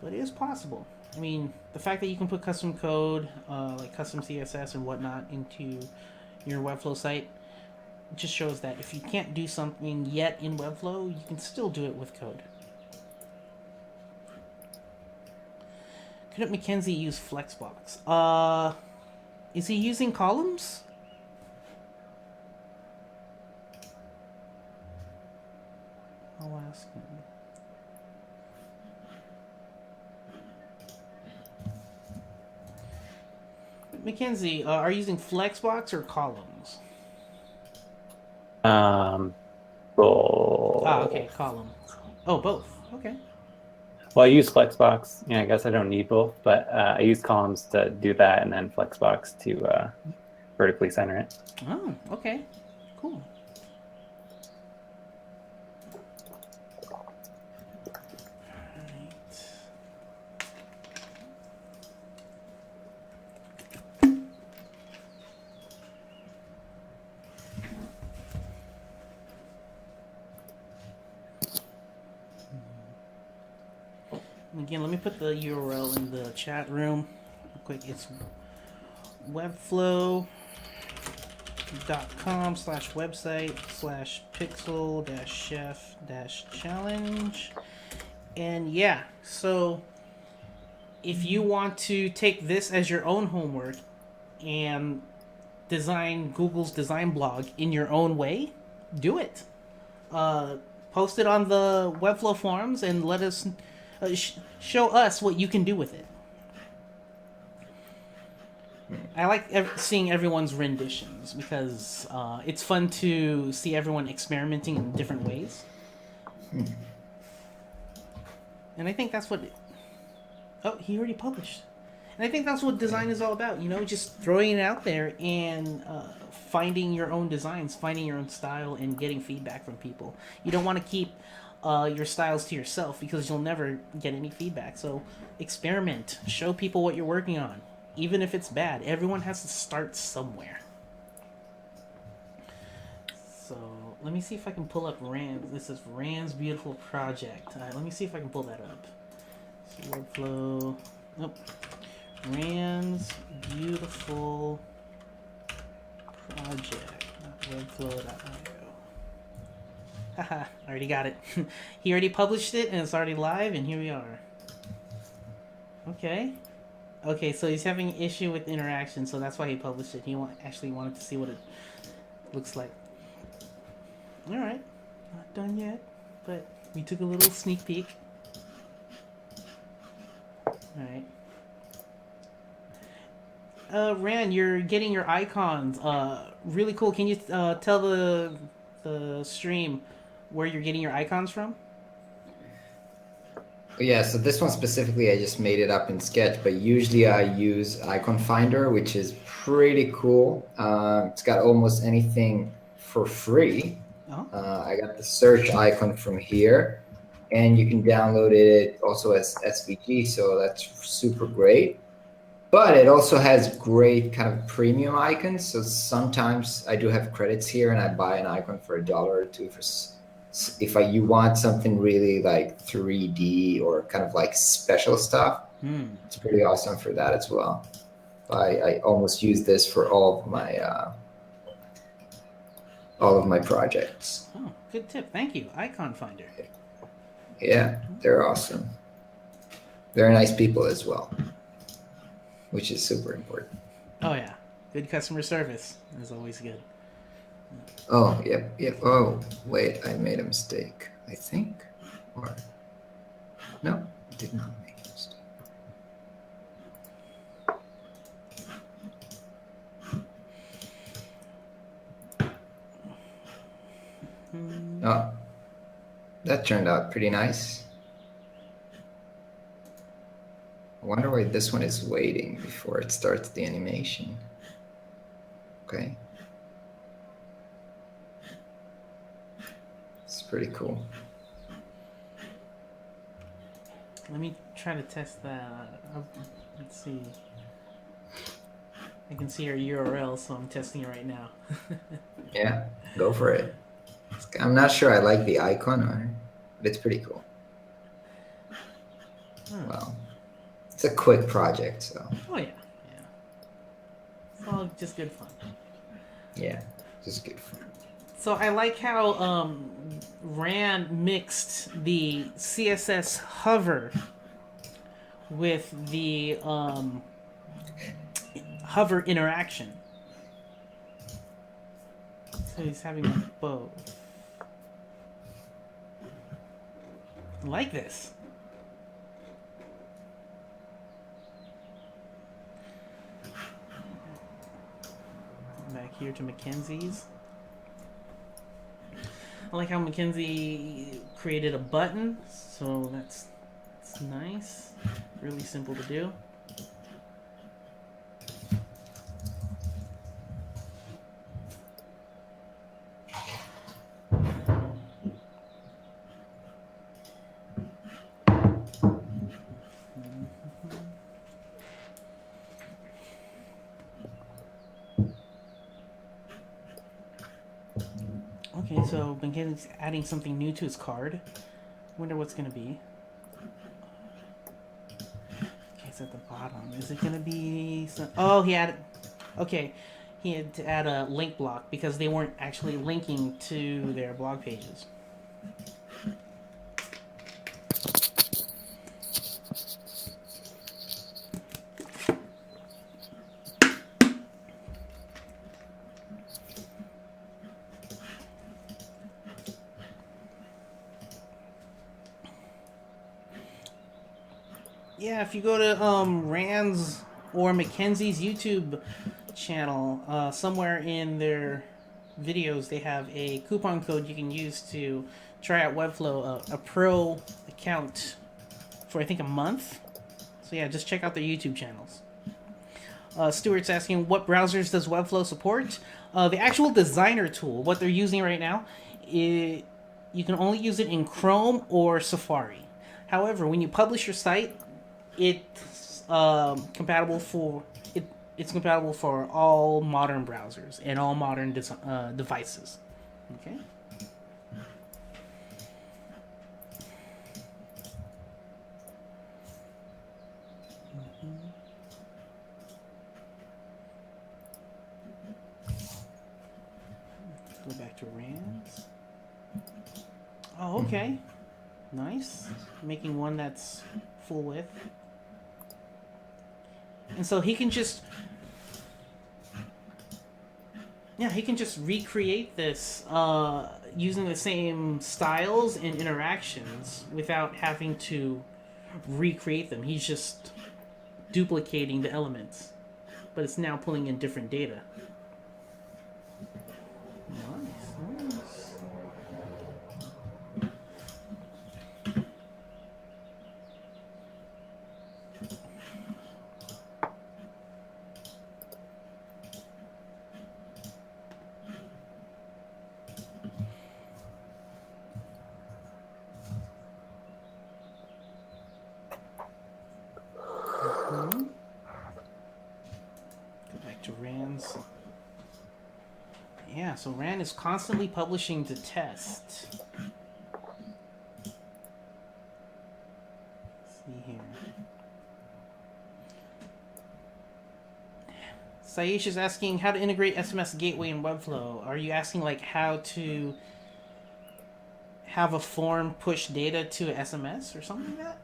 But it is possible. I mean, the fact that you can put custom code, like custom CSS and whatnot, into your Webflow site just shows that if you can't do something yet in Webflow, you can still do it with code. Couldn't Mackenzie use Flexbox? Is he using columns? I'll ask him. Mackenzie, are you using Flexbox or columns? Both. Ah, okay, column. Oh, both. Okay. Well, I use Flexbox. I guess I don't need both, but I use columns to do that, and then Flexbox to vertically center it. Oh, okay. Cool. Again, let me put the URL in the chat room real quick. It's webflow.com/website/pixel-chef-challenge. And yeah, so if you want to take this as your own homework and design Google's design blog in your own way, do it. Post it on the Webflow forums and let us show us what you can do with it. I like seeing everyone's renditions because it's fun to see everyone experimenting in different ways. And I think that's what... Oh, he already published. And I think that's what design is all about, just throwing it out there and finding your own designs, finding your own style, and getting feedback from people. You don't want to keep your styles to yourself because you'll never get any feedback. So experiment, show people what you're working on, even if it's bad. Everyone has to start somewhere. So let me see if I can pull up Rand. This is Rand's beautiful project. All right, let me see if I can pull that up. So Webflow. Nope. Rand's beautiful project. Not Webflow.io. Haha, I already got it. He already published it and it's already live, and here we are. Okay. Okay, so he's having an issue with interaction, so that's why he published it. He actually wanted to see what it looks like. Alright. Not done yet, but we took a little sneak peek. Alright. Rand, you're getting your icons. Really cool. Can you tell the stream where you're getting your icons from? Yeah, so this one specifically, I just made it up in Sketch, but usually I use Icon Finder, which is pretty cool. It's got almost anything for free. Oh. I got the search icon from here, and you can download it also as SVG, so that's super great. But it also has great kind of premium icons. So sometimes I do have credits here, and I buy an icon for $1 or $2 if you want something really like 3D or kind of like special stuff. It's pretty awesome for that as well. I almost use this for all of my projects. Oh, good tip. Thank you. Icon Finder. Yeah, they're awesome. They're nice people as well, which is super important. Oh yeah, good customer service is always good. Oh, yep. Oh, wait, I made a mistake, I think. Or, no, I did not make a mistake. Oh, that turned out pretty nice. I wonder why this one is waiting before it starts the animation. Okay. It's pretty cool. Let me try to test that. Let's see. I can see your URL, so I'm testing it right now. Yeah, go for it. I'm not sure I like the icon on it, but it's pretty cool. Well, it's a quick project, so. Oh yeah, yeah. It's all just good fun. Yeah, just good fun. So I like how Rand mixed the CSS hover with the hover interaction. So he's having both. I like this. Back here to Mackenzie's. I like how Mackenzie created a button, so that's nice. Really simple to do. Okay, so Mackenzie's adding something new to his card. Wonder what's gonna be. Okay, it's at the bottom. Is it gonna be some... Oh, he added... Okay, he had to add a link block because they weren't actually linking to their blog pages. Yeah, if you go to Rand's or Mackenzie's YouTube channel, somewhere in their videos they have a coupon code you can use to try out Webflow, a pro account for I think a month. So yeah, just check out their YouTube channels. Stuart's asking, what browsers does Webflow support? The actual designer tool, what they're using right now, you can only use it in Chrome or Safari. However, when you publish your site, it's compatible for it's compatible for all modern browsers and all modern devices. Okay. Go back to Rand's. Oh, okay. Nice. Making one that's full width. And so he can just... Yeah, he can just recreate this using the same styles and interactions without having to recreate them. He's just duplicating the elements. But it's now pulling in different data. Nice, nice. To Rand's. Yeah, so Rand is constantly publishing to test. Let's see here. Saish is asking how to integrate SMS Gateway in Webflow. Are you asking like how to have a form push data to SMS or something like that?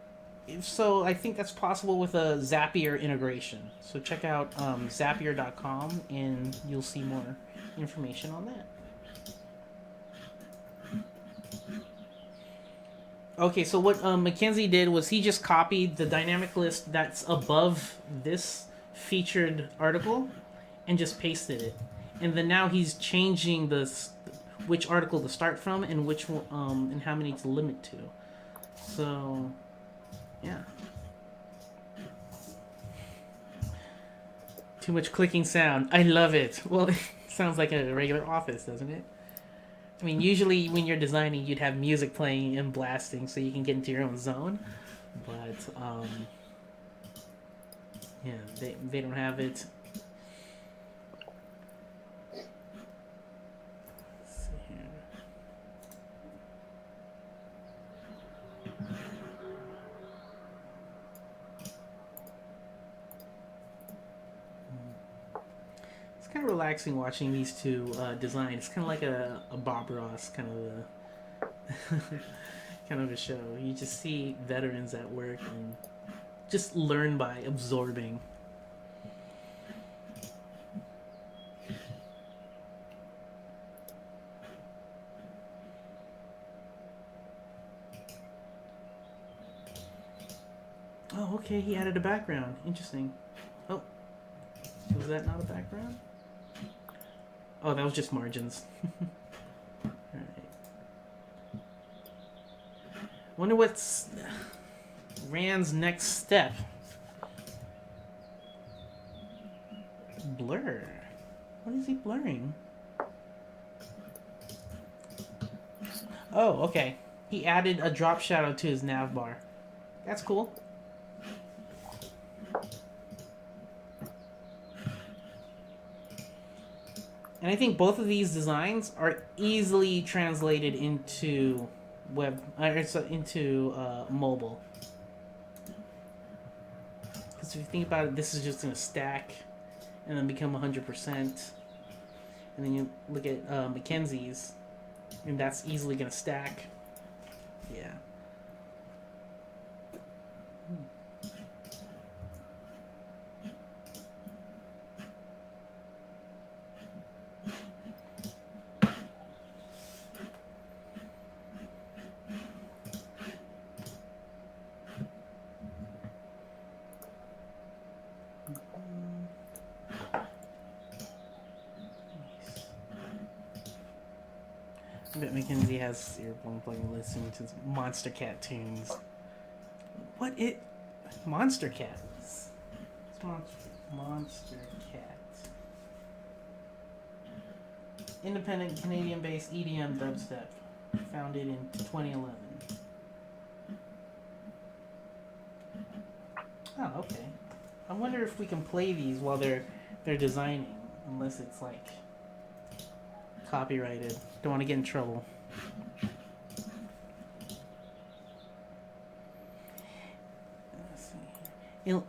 If so, I think that's possible with a Zapier integration. So check out Zapier.com and you'll see more information on that. Okay, so what Mackenzie did was he just copied the dynamic list that's above this featured article and just pasted it. And then now he's changing which article to start from and which and how many to limit to. So... yeah. Too much clicking sound. I love it. Well, it sounds like a regular office, doesn't it? I mean, usually when you're designing, you'd have music playing and blasting so you can get into your own zone. but yeah, they don't have it. Let's see here. It's kind of relaxing watching these two design. It's kind of like a Bob Ross kind of a kind of a show. You just see veterans at work and just learn by absorbing. Oh, okay, he added a background. Interesting. Oh, was that not a background? Oh, that was just margins. Alright. Wonder what's Rand's next step. Blur. What is he blurring? Oh, okay. He added a drop shadow to his nav bar. That's cool. And I think both of these designs are easily translated into mobile. Because if you think about it, this is just going to stack and then become 100%. And then you look at Mackenzie's, and that's easily going to stack. Yeah. I bet Mackenzie has earphone plugging listening to Monster Cat tunes. What it? Monster Cat. It's Monster Cat. Independent Canadian-based EDM dubstep, founded in 2011. Oh, okay. I wonder if we can play these while they're designing, unless it's like copyrighted. Don't want to get in trouble. Let's see.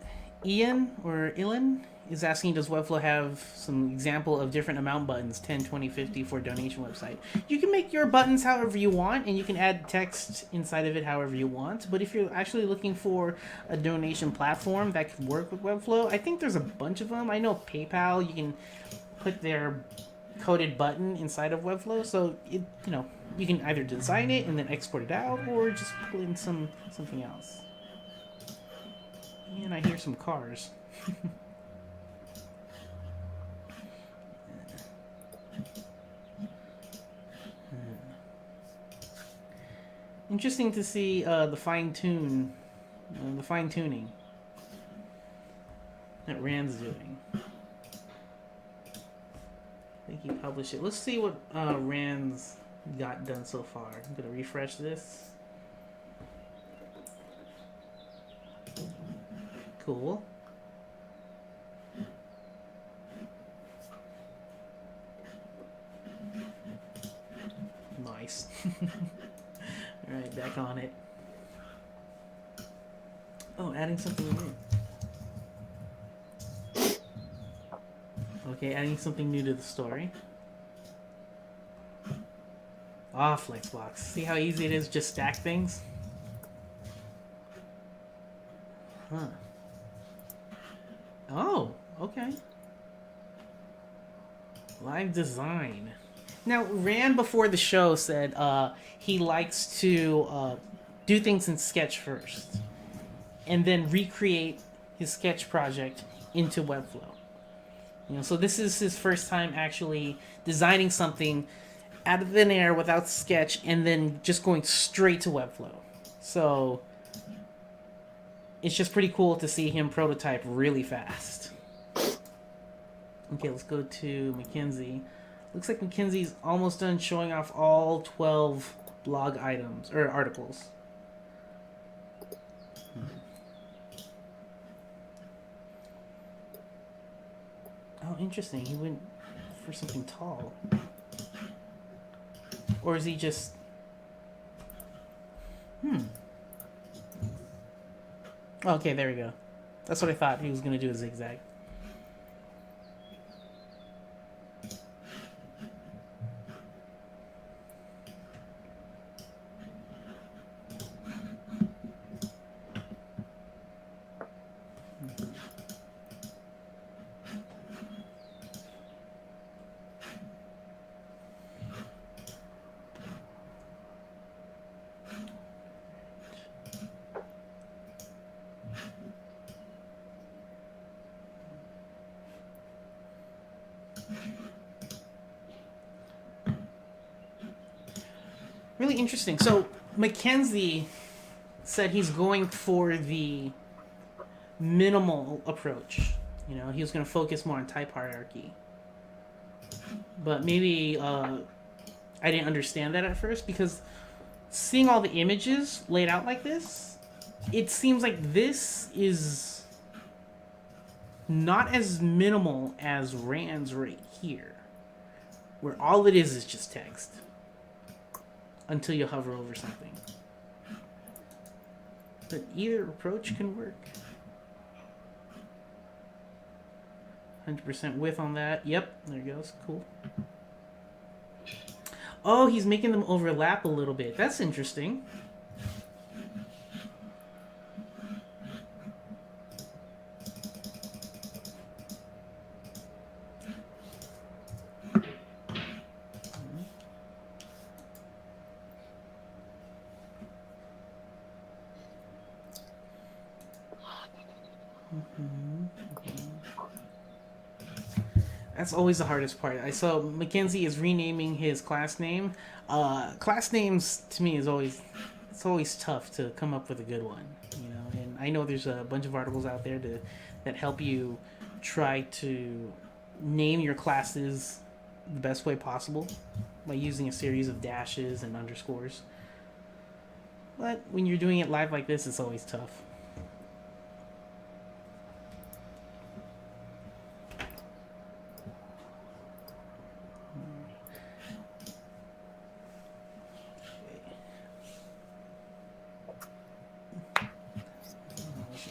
Ilan is asking, does Webflow have some example of different amount buttons, 10, 20, 50 for donation website? You can make your buttons however you want, and you can add text inside of it however you want. But if you're actually looking for a donation platform that could work with Webflow, I think there's a bunch of them. I know PayPal, you can put their coded button inside of Webflow, so you can either design it and then export it out, or just pull in something else. And I hear some cars. Interesting to see the fine-tuning that Rand's doing. I think he published it. Let's see what Rand's got done so far. I'm gonna refresh this. Cool. Nice. Alright, back on it. Oh, adding something new. Okay, adding something new to the story. Ah, Flexbox. See how easy it is to just stack things? Huh. Oh, okay. Live design. Now, Rand before the show said he likes to do things in Sketch first, and then recreate his Sketch project into Webflow. So this is his first time actually designing something out of thin air without Sketch, and then just going straight to Webflow. So it's just pretty cool to see him prototype really fast. Okay, let's go to Mackenzie. Looks like Mackenzie's almost done showing off all 12 blog items or articles. Oh, interesting. He went for something tall. Or is he just... Okay, there we go. That's what I thought he was going to do, a zigzag. Really interesting. So Mackenzie said he's going for the minimal approach. You know, he was going to focus more on type hierarchy. But maybe I didn't understand that at first, because seeing all the images laid out like this, it seems like this is not as minimal as Rand's right here, where all it is just text until you hover over something. But either approach can work. 100% width on that. Yep, there it goes. Cool. Oh, he's making them overlap a little bit. That's interesting. That's always the hardest part. I saw Mackenzie is renaming his class name. Class names to me is always tough to come up with a good one, you know. And I know there's a bunch of articles out there that help you try to name your classes the best way possible by using a series of dashes and underscores. But when you're doing it live like this, it's always tough.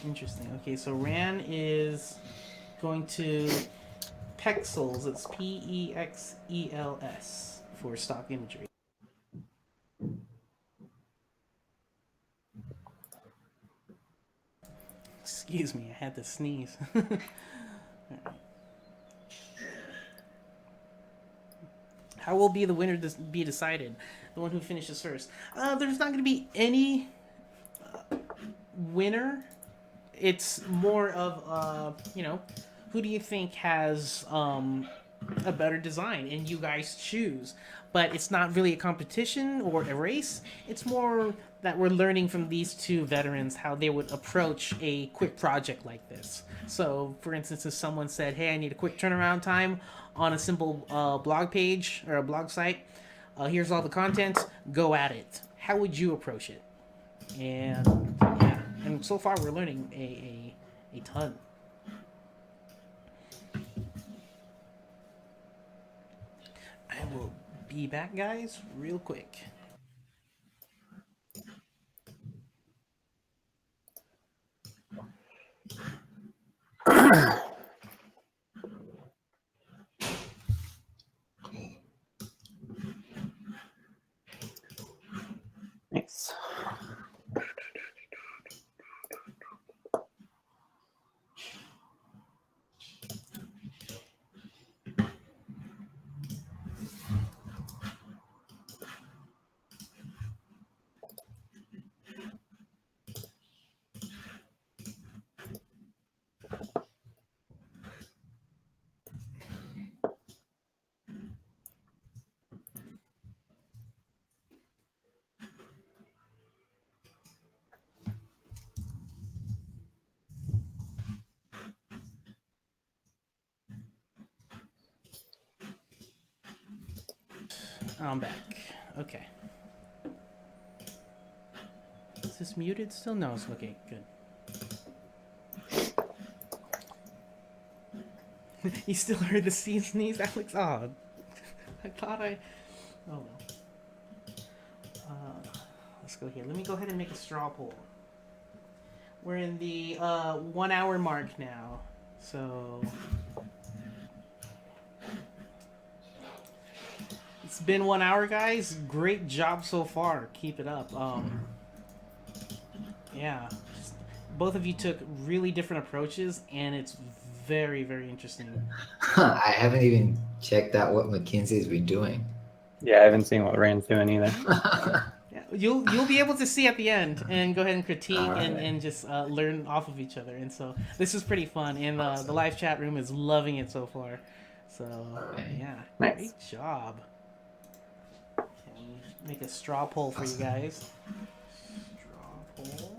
Interesting. Okay, so Ran is going to Pexels. It's Pexels for stock imagery. Excuse me, I had to sneeze. How will be the winner be decided? The one who finishes first. There's not going to be any winner. It's more of, who do you think has a better design, and you guys choose. But it's not really a competition or a race. It's more that we're learning from these two veterans how they would approach a quick project like this. So, for instance, if someone said, hey, I need a quick turnaround time on a simple blog page or a blog site, here's all the content, go at it. How would you approach it? And yeah, and so far we're learning a ton. I will be back, guys, real quick. Nice. I'm back. Okay. Is this muted still? No, it's okay. Good. You still heard the C sneeze, Alex? Oh, I thought I. Oh well. Let's go here. Let me go ahead and make a straw poll. We're in the 1 hour mark now, so it's been 1 hour, guys. Great job so far. Keep it up. Yeah, both of you took really different approaches, and it's very, very interesting. I haven't even checked out what McKinsey's been doing. Yeah, I haven't seen what Rand's doing either. Yeah, you'll be able to see at the end and go ahead and critique Alright. and just learn off of each other. And so this is pretty fun, and the live chat room is loving it so far. So yeah, Nice. great job. Okay, let me make a straw poll for you guys. Straw poll.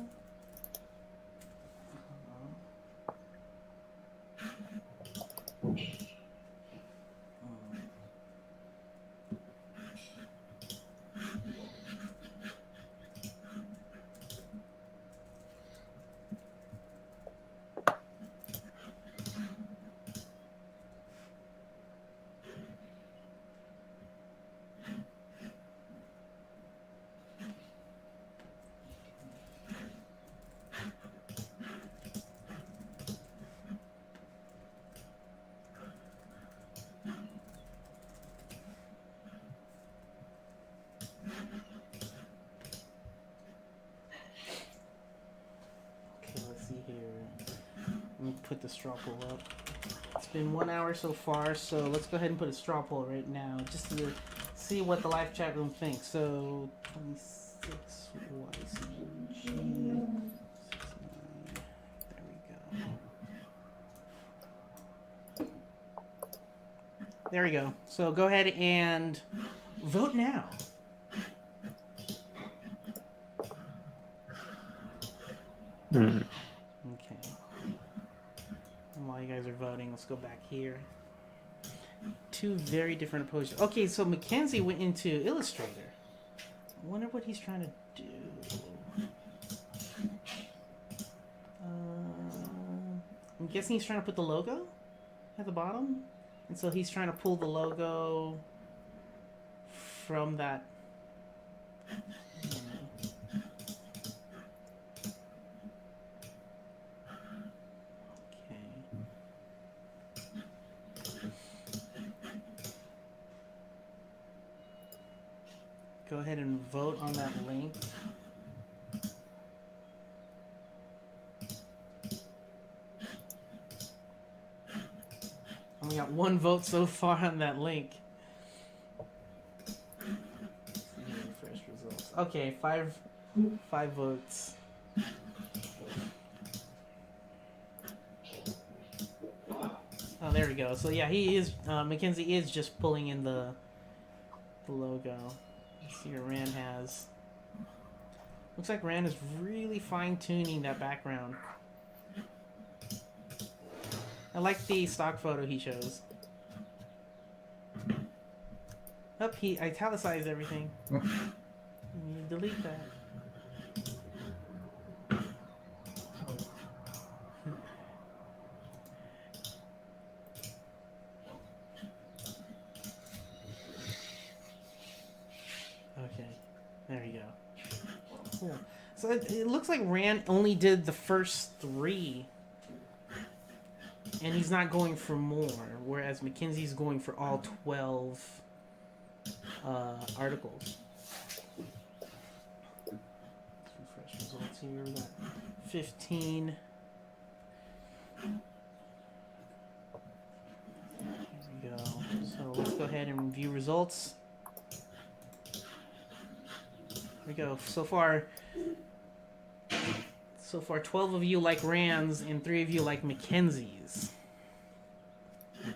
Okay, let's see here. Let me put the straw poll up. It's been 1 hour so far, so let's go ahead and put a straw poll right now, just to see what the live chat room thinks. So 26 YCG 69. There we go. There we go. So go ahead and vote now. Hmm. Okay. And while you guys are voting, let's go back here. Two very different approaches. Okay, so Mackenzie went into Illustrator. I wonder what he's trying to do. I'm guessing he's trying to put the logo at the bottom. And so he's trying to pull the logo from that. Go ahead and vote on that link. Only got one vote so far on that link. Refresh results. Okay, five votes. Oh, there we go. So yeah, he is. Mackenzie is just pulling in the logo. Let's see what Rand has. Looks like Rand is really fine-tuning that background. I like the stock photo he shows. Oh, he italicized everything. You delete that. Okay, there you go. Cool. So it looks like Rand only did the first 3. And he's not going for more, whereas Mackenzie's going for all 12 articles. Let's refresh results here. We got 15. Here we go. So let's go ahead and review results. Here we go. So far, 12 of you like Rand's and 3 of you like Mackenzie's. Okay.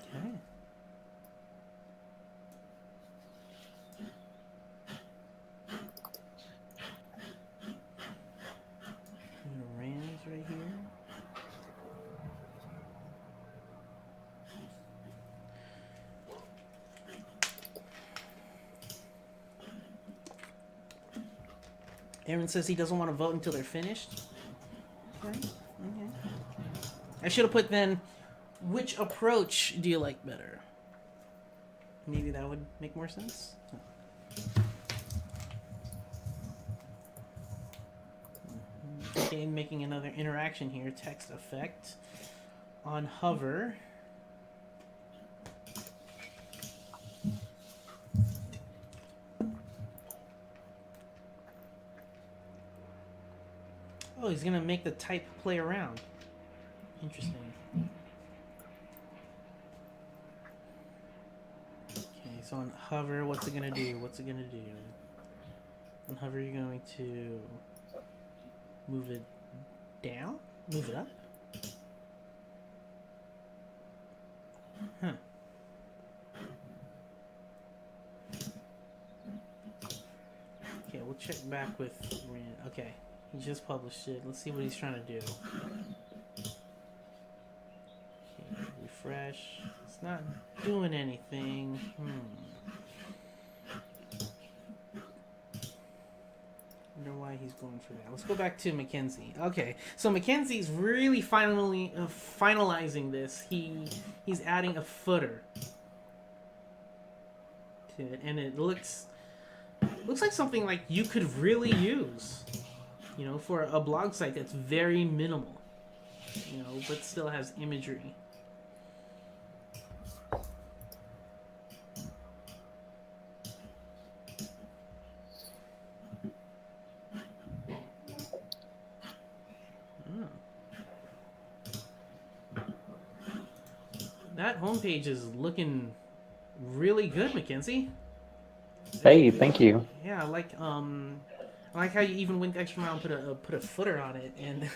Rand's right here. Aaron says he doesn't want to vote until they're finished. Okay. I should have put then which approach do you like better? Maybe that would make more sense. Okay, making another interaction here. Text effect on hover. Oh, he's gonna make the type play around. Interesting. Okay, so on hover, what's it gonna do? What's it gonna do? On hover, you're going to move it down? Move it up? Huh. Okay, we'll check back with Rand. Okay, he just published it. Let's see what he's trying to do. Okay, refresh. It's not doing anything. Wonder why he's going for that. Let's go back to Mackenzie. Okay, so Mackenzie's really finalizing this. He's adding a footer to it, and it looks like something like you could really use, you know, for a blog site that's very minimal, you know, but still has imagery. That homepage is looking really good, Mackenzie. Hey, thank you. Yeah, I like how you even went the extra mile and put a footer on it, and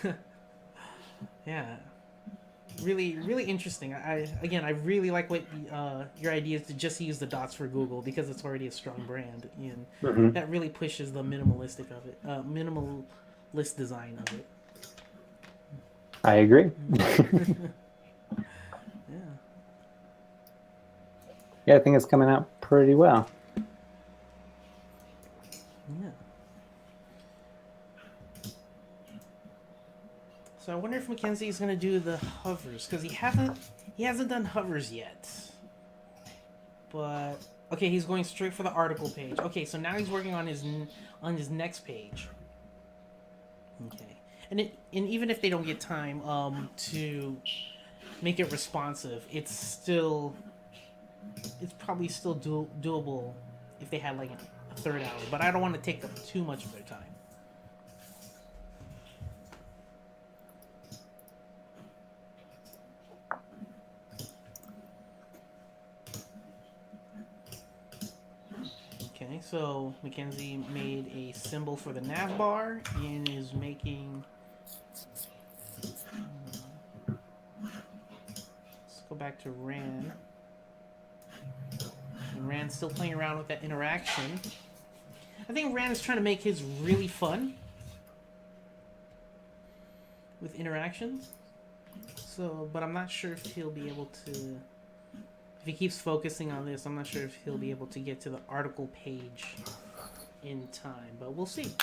yeah, really interesting. I really like what your idea is to just use the dots for Google because it's already a strong brand, and that really pushes the minimalist design of it. I agree. Yeah. Yeah, I think it's coming out pretty well. Yeah. So I wonder if Mackenzie's gonna do the hovers because he hasn't done hovers yet. But okay, he's going straight for the article page. Okay, so now he's working on his next page. Okay, and even if they don't get time to make it responsive, it's probably still doable if they had like a third hour. But I don't want to take up too much of their time. Okay, so Mackenzie made a symbol for the nav bar and is making. Let's go back to Rand. And Rand's still playing around with that interaction. I think Rand is trying to make his really fun with interactions. So, but I'm not sure if he'll be able to. If he keeps focusing on this, I'm not sure if he'll be able to get to the article page in time. But we'll see.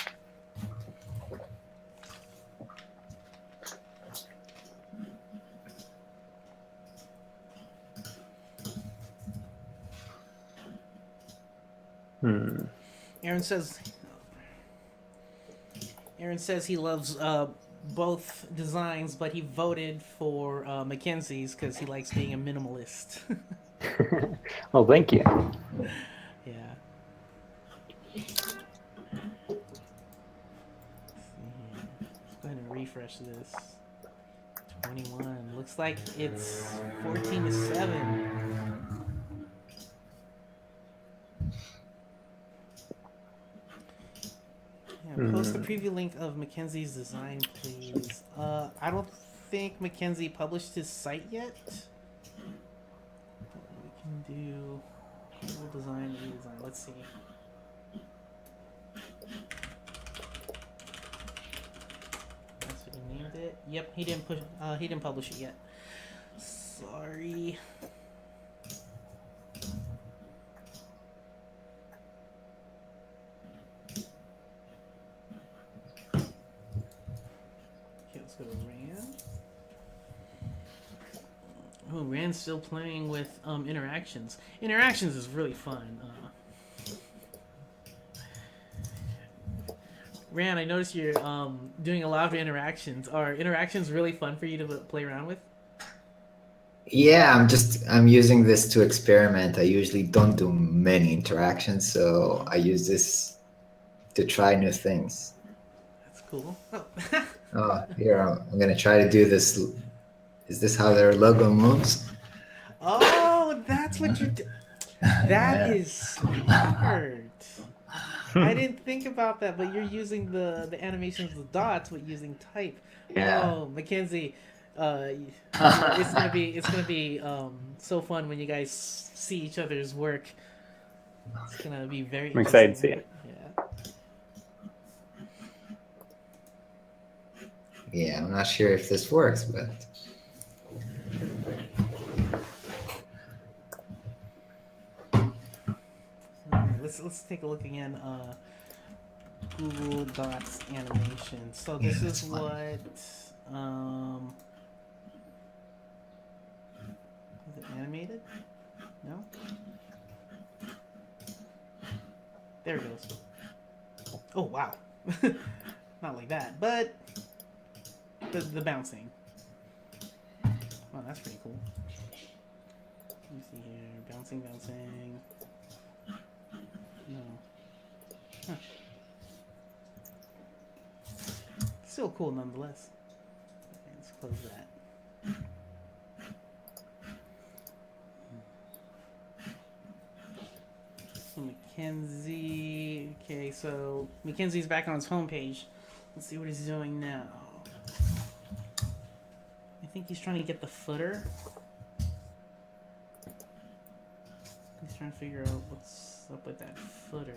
Aaron says he loves both designs, but he voted for Mackenzie's because he likes being a minimalist. Well, thank you. Yeah. Let's go ahead and refresh this. 21. Looks like it's 14-7. Yeah, post the preview link of Mackenzie's design, please. I don't think Mackenzie published his site yet. We can do design, redesign. Let's see. That's what he named it. Yep, he didn't publish it yet. Sorry. Okay, let's go to Rand. Oh, Rand's still playing with interactions. Interactions is really fun. Rand, I noticed you're doing a lot of interactions. Are interactions really fun for you to play around with? Yeah, I'm using this to experiment. I usually don't do many interactions, so I use this to try new things. That's cool. Oh. Oh, here I'm gonna try to do this. Is this how their logo moves? Oh, that's what you do. That Yeah. is smart. I didn't think about that, but you're using the animations of the dots, but using type. Yeah. Oh, Mackenzie, it's gonna be so fun when you guys see each other's work. It's gonna be very I'm excited to see interesting. it. Yeah. Yeah, I'm not sure if this works, but All right, let's take a look again. Google Dots animation. So yeah, this that's is fine. what is it animated? No. There it goes. Oh wow. Not like that, but the bouncing. Oh, that's pretty cool. Let me see here. Bouncing, bouncing. No. Huh. Still cool nonetheless. Okay, let's close that. So Mackenzie. Okay, so Mackenzie's back on his homepage. Let's see what he's doing now. I think he's trying to get the footer. He's trying to figure out what's up with that footer.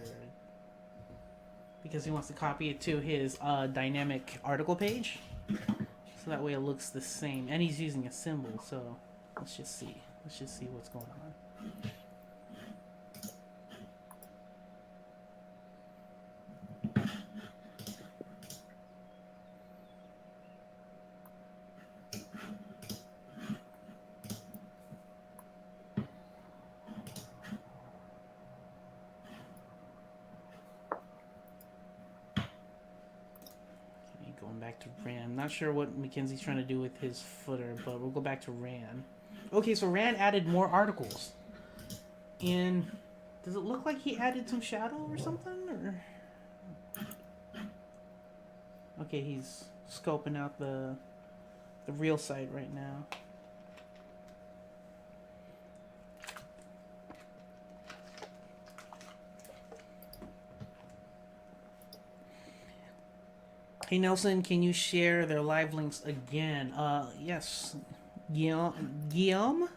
Because he wants to copy it to his dynamic article page. So that way it looks the same. And he's using a symbol, so let's just see. Let's just see what's going on. Going back to Rand. Not sure what Mackenzie's trying to do with his footer, but we'll go back to Rand. Okay, so Rand added more articles. And does it look like he added some shadow or something? Or okay, he's scoping out the real site right now. Hey Nelson, can you share their live links again? Yes. Guillaume?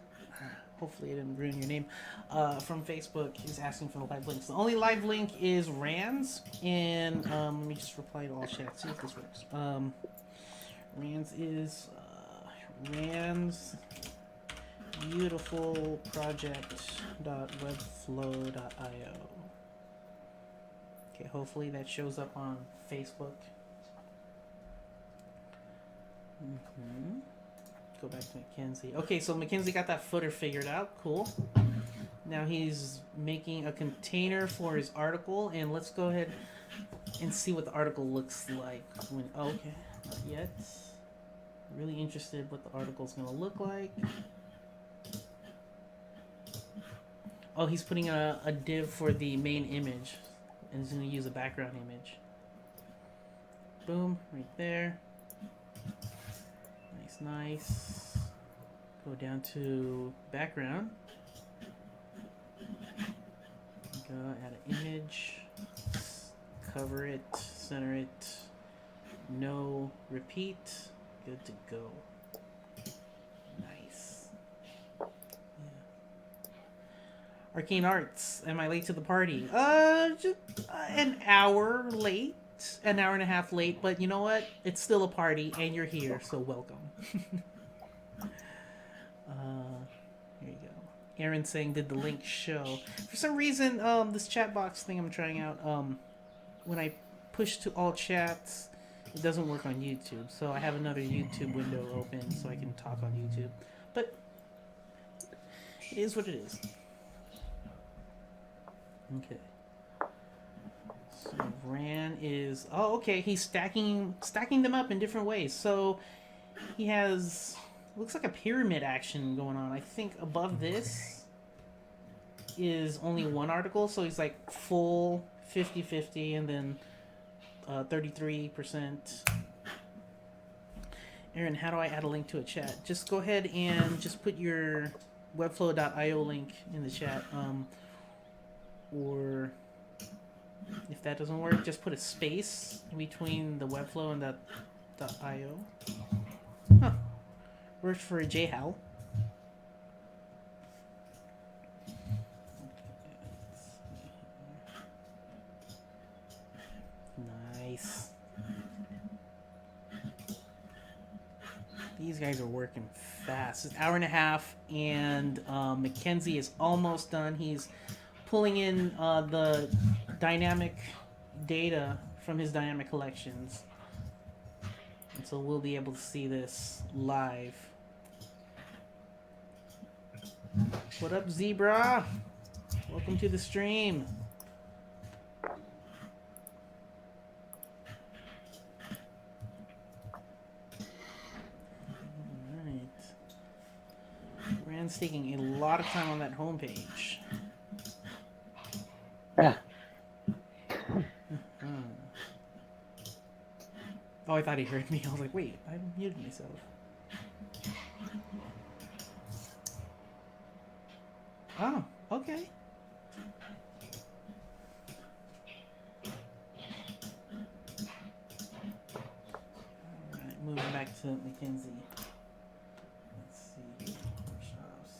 Hopefully I didn't ruin your name. From Facebook is asking for the live links. The only live link is Rand's, and let me just reply to all chat. See if this works. Rand's is Rand's beautiful project.webflow.io. Okay, hopefully that shows up on Facebook. Mm-hmm. Go back to Mackenzie. Okay, so Mackenzie got that footer figured out. Cool. Now he's making a container for his article, and let's go ahead and see what the article looks like. When okay, not yet. Really interested what the article's gonna look like. Oh, he's putting a div for the main image, and he's gonna use a background image. Boom, right there. Nice. Go down to background. Go add an image. Cover it. Center it. No repeat. Good to go. Nice. Yeah. Arcane Arts. Am I late to the party? Just an hour late. An hour and a half late, but you know what? It's still a party, and you're here, so welcome. Here you go. Aaron saying, did the link show? For some reason, this chat box thing I'm trying out, when I push to all chats, it doesn't work on YouTube. So I have another YouTube window open so I can talk on YouTube. But It is what it is. Okay. So Ran is okay. He's stacking them up in different ways. So he has looks like a pyramid action going on. I think above this is only one article, so he's like full 50-50 and then 33%. Aaron, how do I add a link to a chat? Just go ahead and just put your webflow.io link in the chat. Or if that doesn't work, just put a space in between the Webflow and the .io. Huh. Works for JHAL. Nice. These guys are working fast. It's an hour and a half, and Mackenzie is almost done. He's pulling in the dynamic data from his dynamic collections. And so we'll be able to see this live. What up, Zebra? Welcome to the stream. Alright. Rand's taking a lot of time on that homepage. Yeah. Oh, I thought he heard me. I was like, wait, I muted myself. Oh, okay. Alright, moving back to Mackenzie. Let's see. Workshops.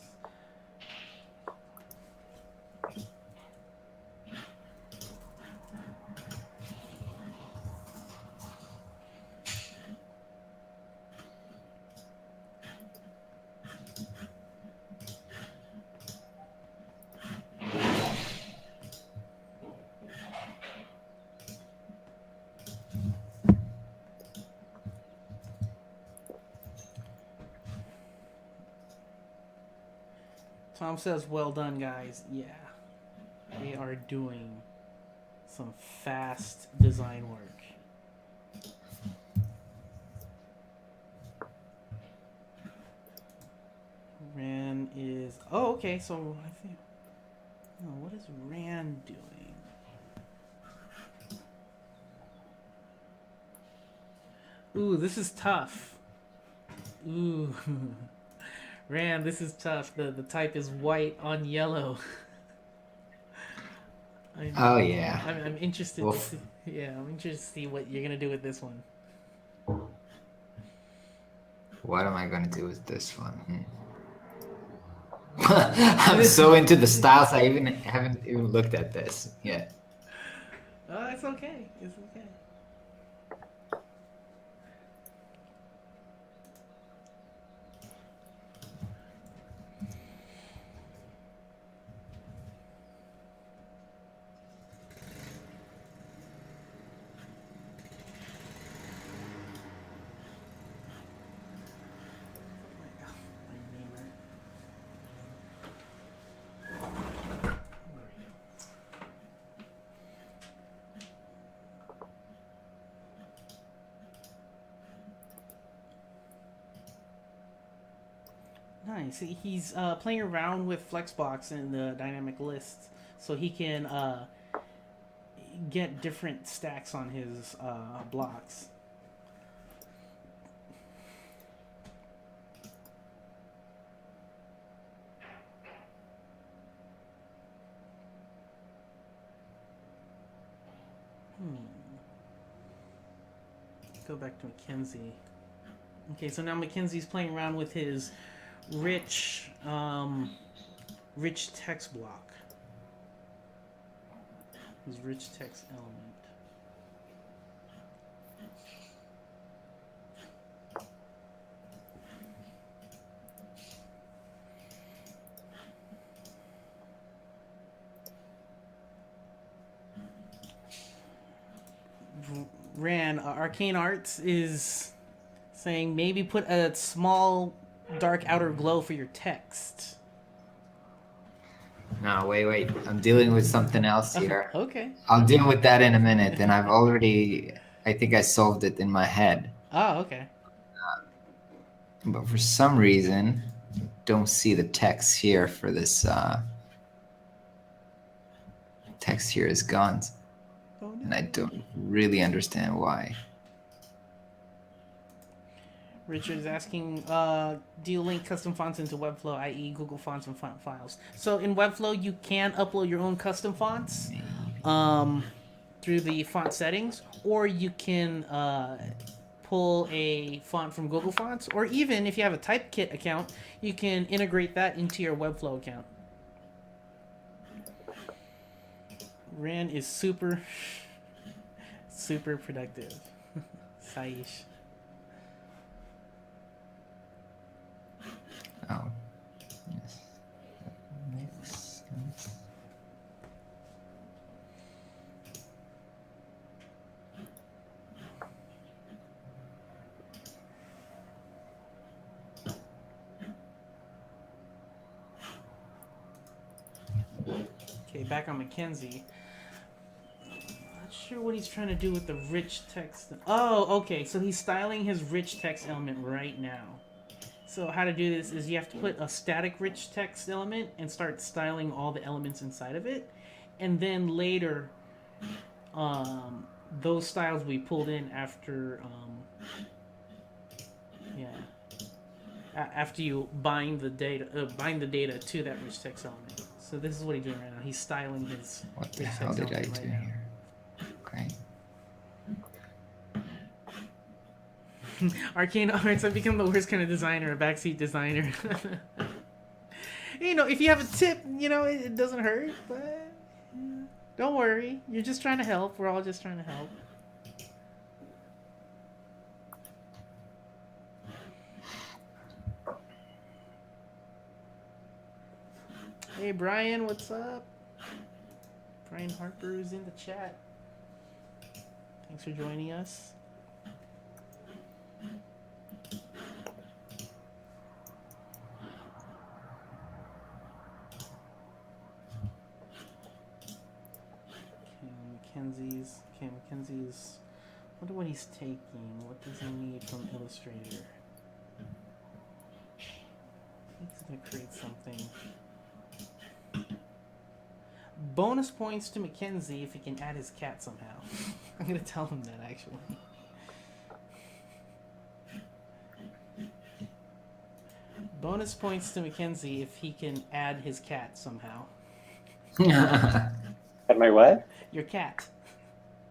Tom says, well done, guys. Yeah. They are doing some fast design work. Ran is... Oh, okay, so I think... Oh, what is Ran doing? Ooh, this is tough. Ooh. Ran, this is tough. The type is white on yellow. Oh yeah. I'm interested. Well, to see, yeah, I'm interested to see what you're gonna do with this one. what am I gonna do with this one? I'm so into the styles. I haven't even looked at this yet. It's okay. It's okay. Nice. He's playing around with Flexbox in the dynamic list, so he can get different stacks on his blocks. Go back to Mackenzie. Okay, so now Mackenzie's playing around with his rich text block. His rich text element. Ran, Arcane Arts is saying maybe put a small dark outer glow for your text. No, wait. I'm dealing with something else here. Okay. I'll deal with that in a minute. And I think I solved it in my head. Oh, okay. But for some reason, don't see the text here for this. Text here is gone. Oh, no. And I don't really understand why. Richard is asking, do you link custom fonts into Webflow, i.e. Google Fonts and font files? So in Webflow, you can upload your own custom fonts through the font settings, or you can pull a font from Google Fonts, or even if you have a Typekit account, you can integrate that into your Webflow account. Ran is super productive. Saish. Oh. Yes. Okay, back on Mackenzie. Not sure what he's trying to do with the rich text. Oh, okay, so he's styling his rich text element right now. So how to do this is you have to put a static rich text element and start styling all the elements inside of it. And then later, those styles will be pulled in after, after you bind the data to that rich text element. So this is what he's doing right now. He's styling his What the rich hell text did I element do right now. here? Okay. Arcane Arts, I've become the worst kind of designer, a backseat designer. You know, if you have a tip, you know, it doesn't hurt, but don't worry. You're just trying to help. We're all just trying to help. Hey, Brian, what's up? Brian Harper is in the chat. Thanks for joining us. Mackenzie's. I wonder what he's taking. What does he need from Illustrator? I think he's gonna create something. Bonus points to Mackenzie if he can add his cat somehow. I'm gonna tell him that actually. Bonus points to Mackenzie if he can add his cat somehow. At my what? Your cat.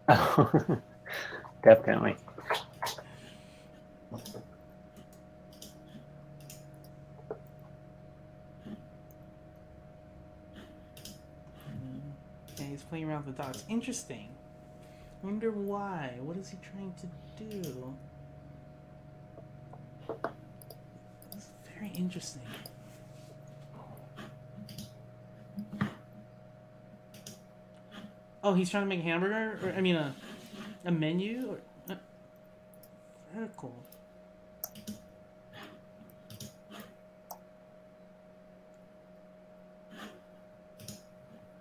Oh, definitely. Okay, he's playing around with the dots. Interesting. Wonder why. What is he trying to do? This is very interesting. Oh, he's trying to make a hamburger? Or, I mean, a menu? Or, vertical.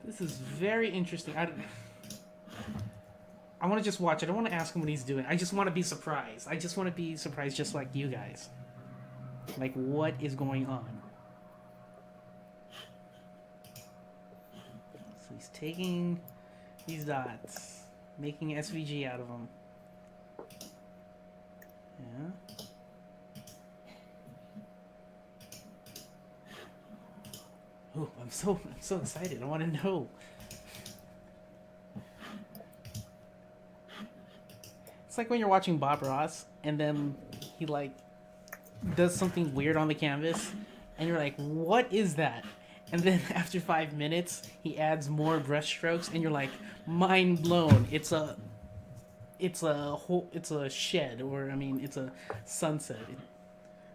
This is very interesting. I want to just watch it. I don't want to ask him what he's doing. I just want to be surprised. I just want to be surprised just like you guys. Like, what is going on? So he's taking these dots, making SVG out of them. Yeah. Oh, I'm so excited. I want to know. It's like when you're watching Bob Ross and then he like does something weird on the canvas and you're like, what is that? And then after 5 minutes, he adds more brush strokes and you're like, mind blown. It's a shed, or I mean, it's a sunset.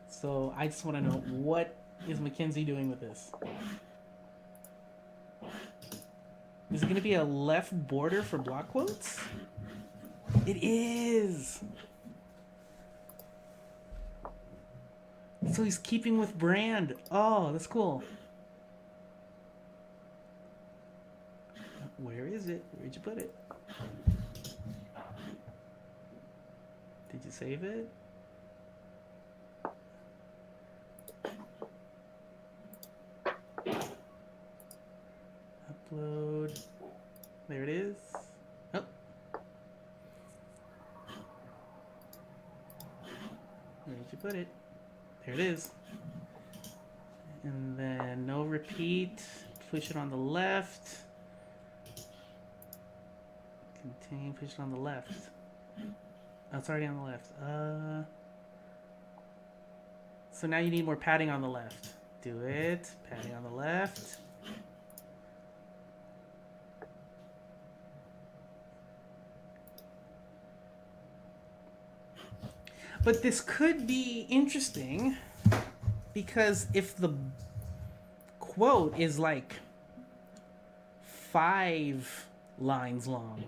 So I just want to know, what is Mackenzie doing with this? Is it going to be a left border for block quotes? It is! So he's keeping with brand. Oh, that's cool. Where'd you put it? Did you save it? Upload. There it is. Oh. Where did you put it? There it is. And then no repeat. Push it on the left. Continue, push it on the left. Oh, it's already on the left. So now you need more padding on the left. Do it. Padding on the left. But this could be interesting because if the quote is like 5 lines long,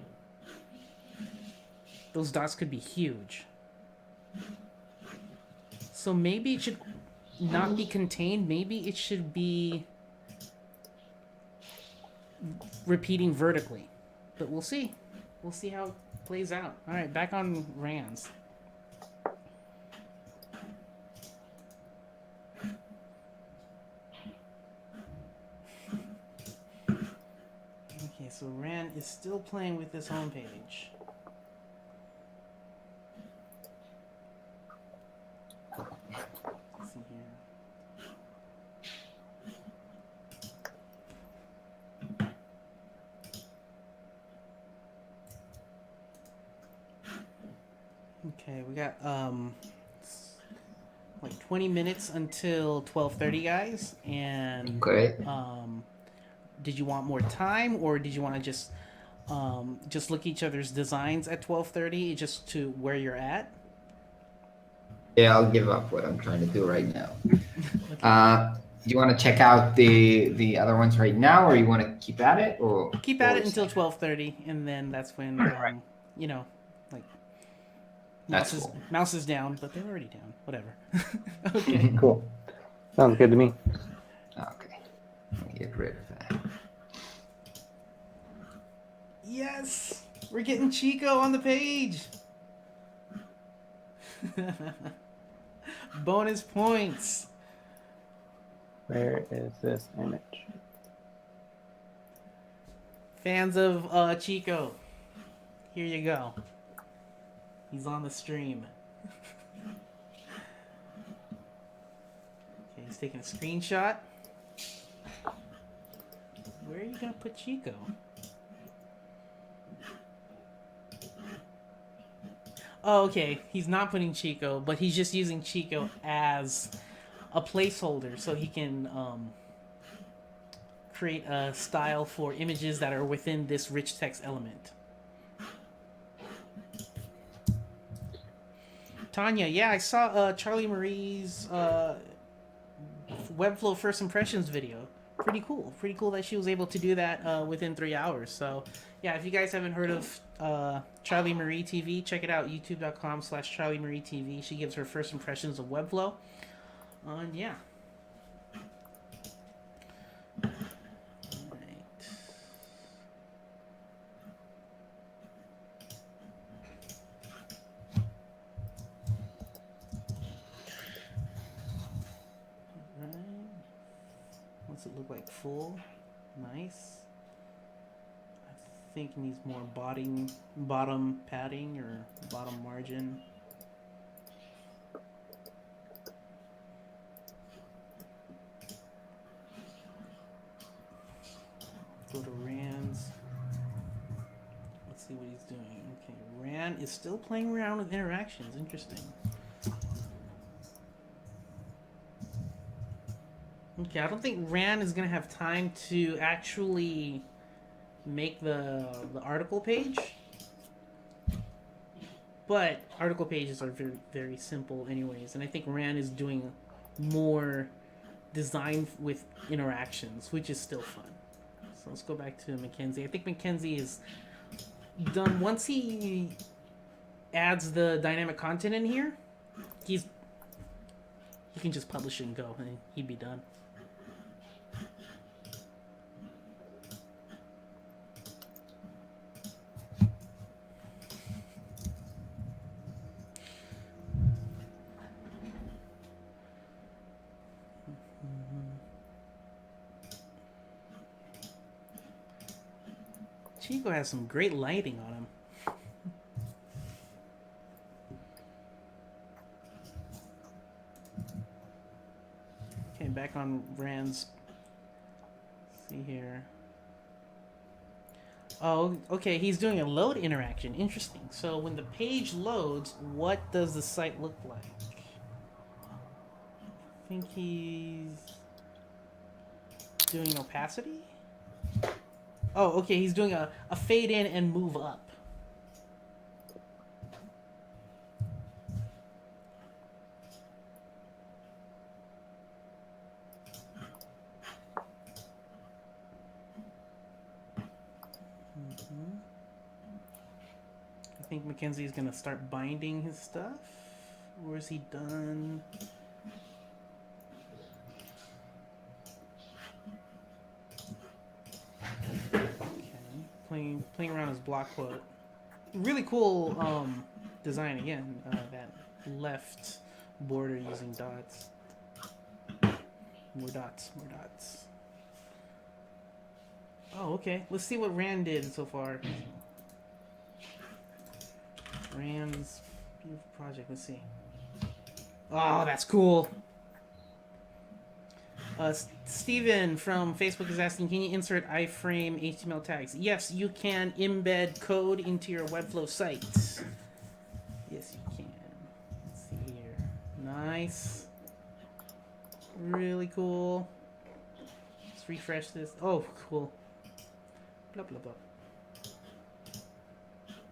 those dots could be huge. So maybe it should not be contained. Maybe it should be repeating vertically. But we'll see. We'll see how it plays out. All right, back on Rands. Okay, so Rand is still playing with this homepage. Let's see here. Okay, we got like 20 minutes until 12:30, guys. And Okay. did you want more time, or did you want to just look at each other's designs at 12:30 just to where you're at? Yeah, I'll give up what I'm trying to do right now. Okay. Do you want to check out the other ones right now, or you want to keep at it, or Keep at it until 12:30, and then that's when you know, like That's cool. mouse is down, but they're already down. Whatever. Okay. Cool. Sounds good to me. Okay. Let me get rid of that. Yes, we're getting Chico on the page. Bonus points. Where is this image? Fans of Chico, here you go. He's on the stream. Okay, he's taking a screenshot. Where are you gonna put Chico? Oh, okay. He's not putting Chico, but he's just using Chico as a placeholder so he can create a style for images that are within this rich text element. Tanya, yeah, I saw Charlie Marie's Webflow First Impressions video. Pretty cool. Pretty cool that she was able to do that within 3 hours. So, yeah, if you guys haven't heard of Charlie Marie TV, check it out, youtube.com/Charlie Marie TV. She gives her first impressions of Webflow. And yeah. What's it look like? Full? Nice. I think it needs more bottom padding or bottom margin. Go to Rands. Let's see what he's doing. Okay, Rand is still playing around with interactions. Interesting. Okay, I don't think Rand is gonna have time to actually make the article page, but article pages are very, very simple anyways, and I think Rand is doing more design with interactions, which is still fun. So let's go back to Mackenzie. I think Mackenzie is done. Once he adds the dynamic content in here, he can just publish it and go, and he'd be done. Chico has some great lighting on him. Okay, back on Rand's. Let's see here. Oh, okay, he's doing a load interaction. Interesting. So when the page loads, what does the site look like? I think he's doing opacity? Oh, okay, he's doing a fade in and move up. I think Mackenzie is going to start binding his stuff. Or is he done? Okay. Playing around his block quote. Really cool design again. That left border using dots. More dots. Oh, okay. Let's see what Rand did so far. Rand's beautiful project. Let's see. Oh, that's cool. Steven from Facebook is asking, can you insert iframe HTML tags? Yes, you can embed code into your Webflow site. Yes, you can. Let's see here. Nice. Really cool. Let's refresh this. Oh, cool. Blah, blah, blah.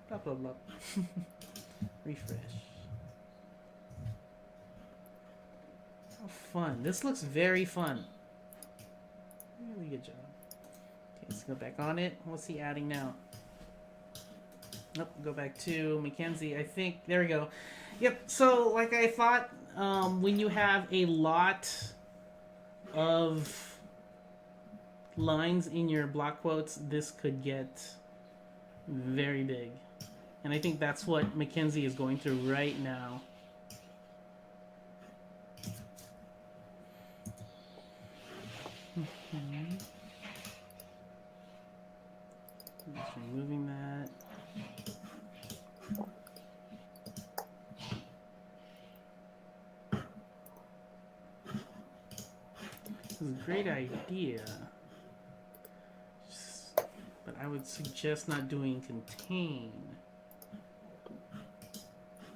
Blah, blah, blah. Refresh. Oh, fun. This looks very fun. Really good job. Okay, let's go back on it. What's he adding now? Nope, go back to Mackenzie. I think, there we go. Yep, so like I thought, when you have a lot of lines in your block quotes, this could get very big. And I think that's what Mackenzie is going through right now. Just removing that. This is a great idea. But I would suggest not doing contain.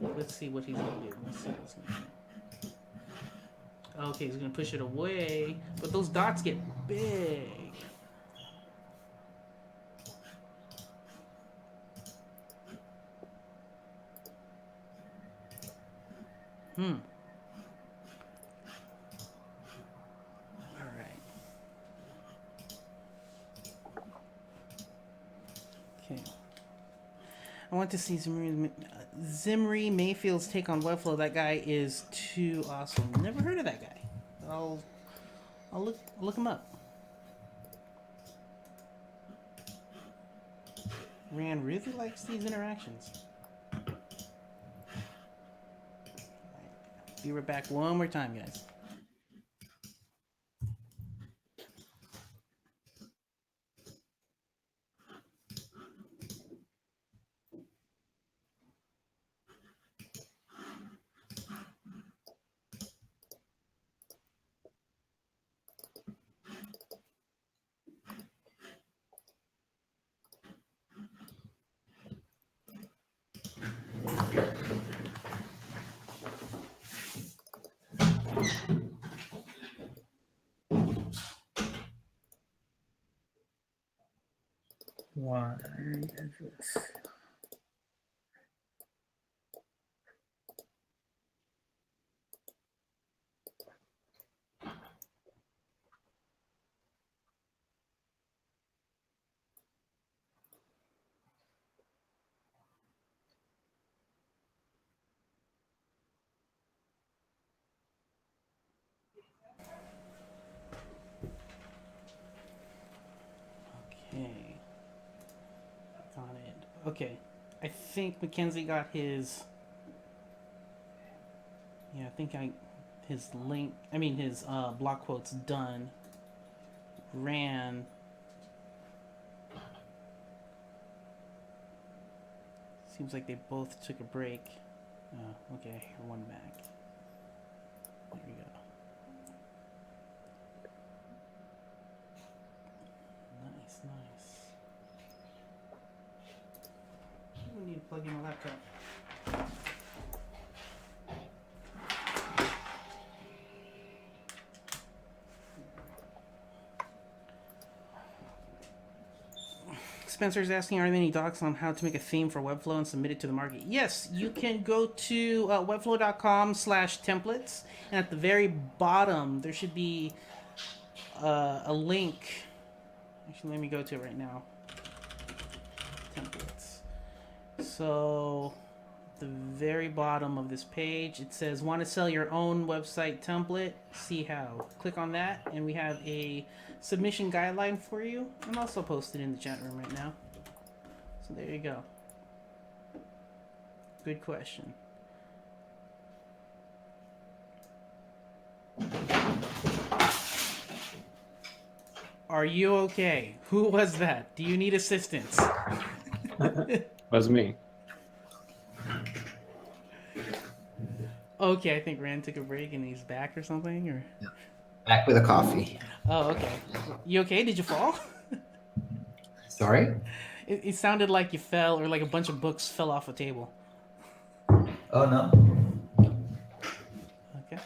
Let's see what he's gonna do. Let's see what's gonna do. Okay, he's gonna push it away, but those dots get big. Alright. Okay. I want to see Zimri Mayfield's take on Webflow. That guy is too awesome. Never heard of that guy. I'll look him up. Rand really likes these interactions. Be right back one more time, guys. Why is this? Okay. Got it. Okay. I think Mackenzie got his. Yeah, I think his link. I mean his block quotes done. Ran. Seems like they both took a break. Okay, one back. There we go. Nice, nice. We need to plug in my laptop. Spencer's asking, are there any docs on how to make a theme for Webflow and submit it to the market? Yes, you can go to webflow.com/templates, and at the very bottom there should be a link. Actually, let me go to it right now. Templates. So, at the very bottom of this page, it says, want to sell your own website template? See how. Click on that, and we have a submission guideline for you. I'm also posted in the chat room right now. So there you go. Good question. Are you okay? Who was that? Do you need assistance? Was me. Okay, I think Rand took a break and he's back or something, or. Back with a coffee. Oh, okay. You okay? Did you fall? Sorry? It sounded like you fell, or like a bunch of books fell off a table. Oh, no. Okay.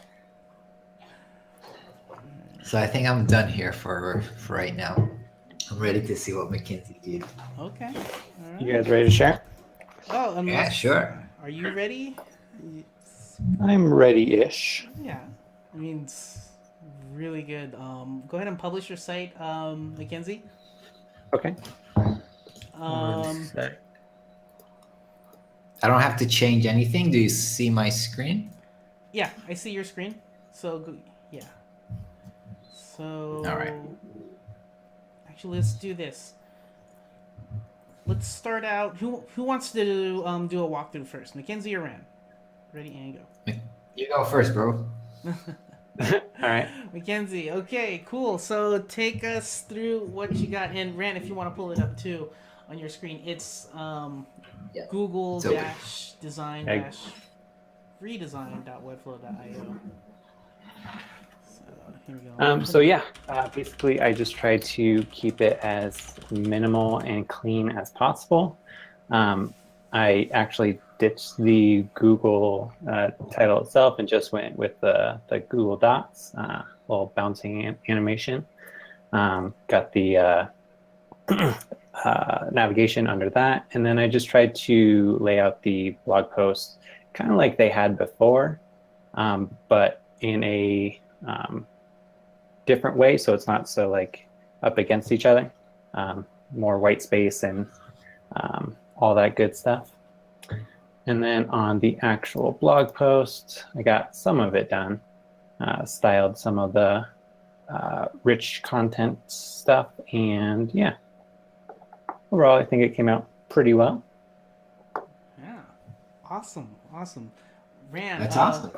So I think I'm done here for right now. I'm ready to see what McKinsey did. Okay. All right. You guys ready to share? Oh, unless, Yeah, sure. Are you ready? I'm ready-ish. Yeah. I mean, it's really good. Go ahead and publish your site, Mackenzie. Okay. I don't have to change anything. Do you see my screen? Yeah, I see your screen. So, yeah. So, All right. Actually, let's do this. Let's start out. Who wants to do a walkthrough first? Mackenzie or Rand? Ready and go. You go first, bro. All right. Mackenzie. Okay, cool. So take us through what you got. And Rand, if you want to pull it up too on your screen, it's Yeah, Google it's open. dash design dash redesign.webflow.io. So here we go. So yeah, basically I just try to keep it as minimal and clean as possible. I actually ditched the Google title itself and just went with the Google Dots, little bouncing animation. Got the navigation under that, and then I just tried to lay out the blog post kind of like they had before, but in a different way, so it's not so like up against each other. More white space and all that good stuff. And then on the actual blog post, I got some of it done, styled some of the rich content stuff, and yeah, overall I think it came out pretty well. Yeah, awesome. Rand, That's awesome.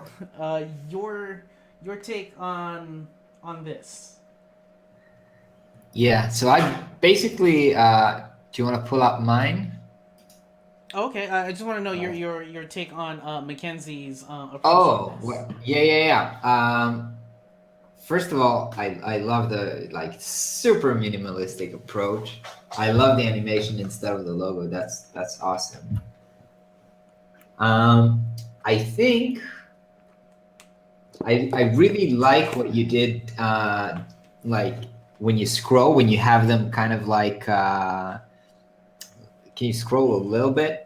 Your take on this. Yeah, so I basically, do you want to pull up mine? Okay, I just want to know your take on Mackenzie's approach. Oh, to this. well, yeah. First of all, I love the like super minimalistic approach. I love the animation instead of the logo. That's awesome. I think I really like what you did. Like when you scroll, when you have them kind of like, can you scroll a little bit?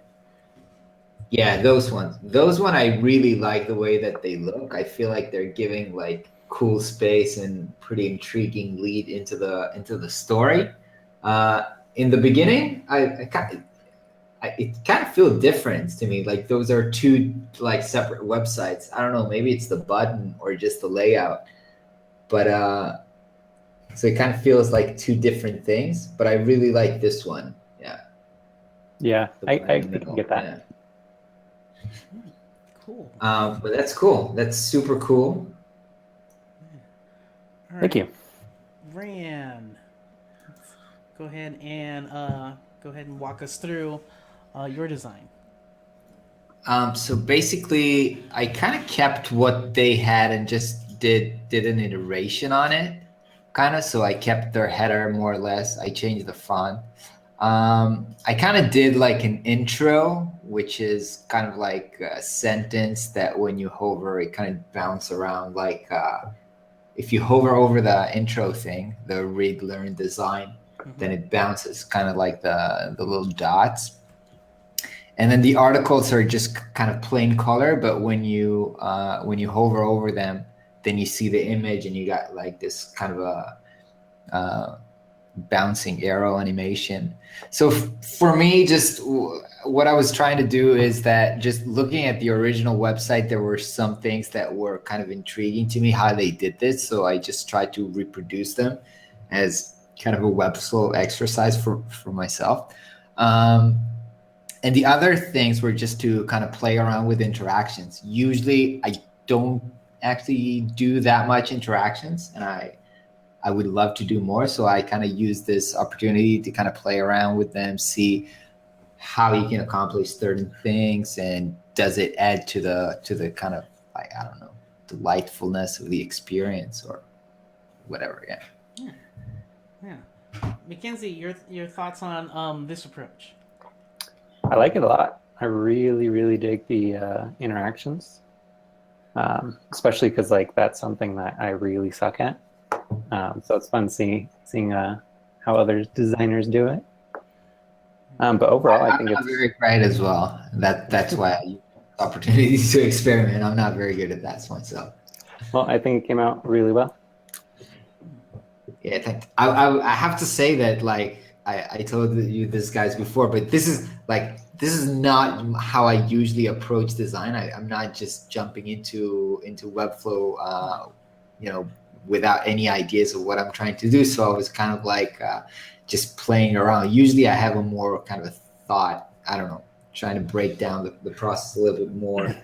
Yeah, those ones. Those one I really like the way that they look. I feel like they're giving like cool space and pretty intriguing lead into the story. In the beginning, it kind of feels different to me. Like those are two like separate websites. I don't know. Maybe it's the button or just the layout, but so it kind of feels like two different things. But I really like this one. Yeah. Yeah, The I one in the can middle, get that. yeah. Cool. But that's cool. That's super cool. All right. Thank you. Rand, go ahead and walk us through your design. So basically, I kind of kept what they had and just did an iteration on it, kind of. So I kept their header more or less. I changed the font. I kind of did like an intro, which is kind of like a sentence that when you hover, it kind of bounce around. Like if you hover over the intro thing, the read, learn, design, then it bounces kind of like the little dots. And then the articles are just kind of plain color, but when you hover over them, then you see the image and you got like this kind of a bouncing arrow animation. So for me, just what I was trying to do is that just looking at the original website, there were some things that were kind of intriguing to me how they did this. So I just tried to reproduce them as kind of a Webflow exercise for myself. And the other things were just to kind of play around with interactions. Usually I don't actually do that much interactions, and I would love to do more. So I kind of use this opportunity to kind of play around with them, see how you can accomplish certain things, and does it add to the kind of, like, I don't know, delightfulness of the experience or whatever. Yeah. Mackenzie, your thoughts on this approach? I like it a lot. I really, really dig the interactions, especially because like that's something that I really suck at. So it's fun seeing how other designers do it. But overall, I think I'm it's not very great as well. That's why I use opportunities to experiment. I'm not very good at that myself. well, I think it came out really well. Yeah, I have to say that, like, I told you this guys before, but this is not how I usually approach design. I'm not just jumping into Webflow, without any ideas of what I'm trying to do. So I was kind of like just playing around. Usually I have a more kind of a thought, I don't know, trying to break down the process a little bit more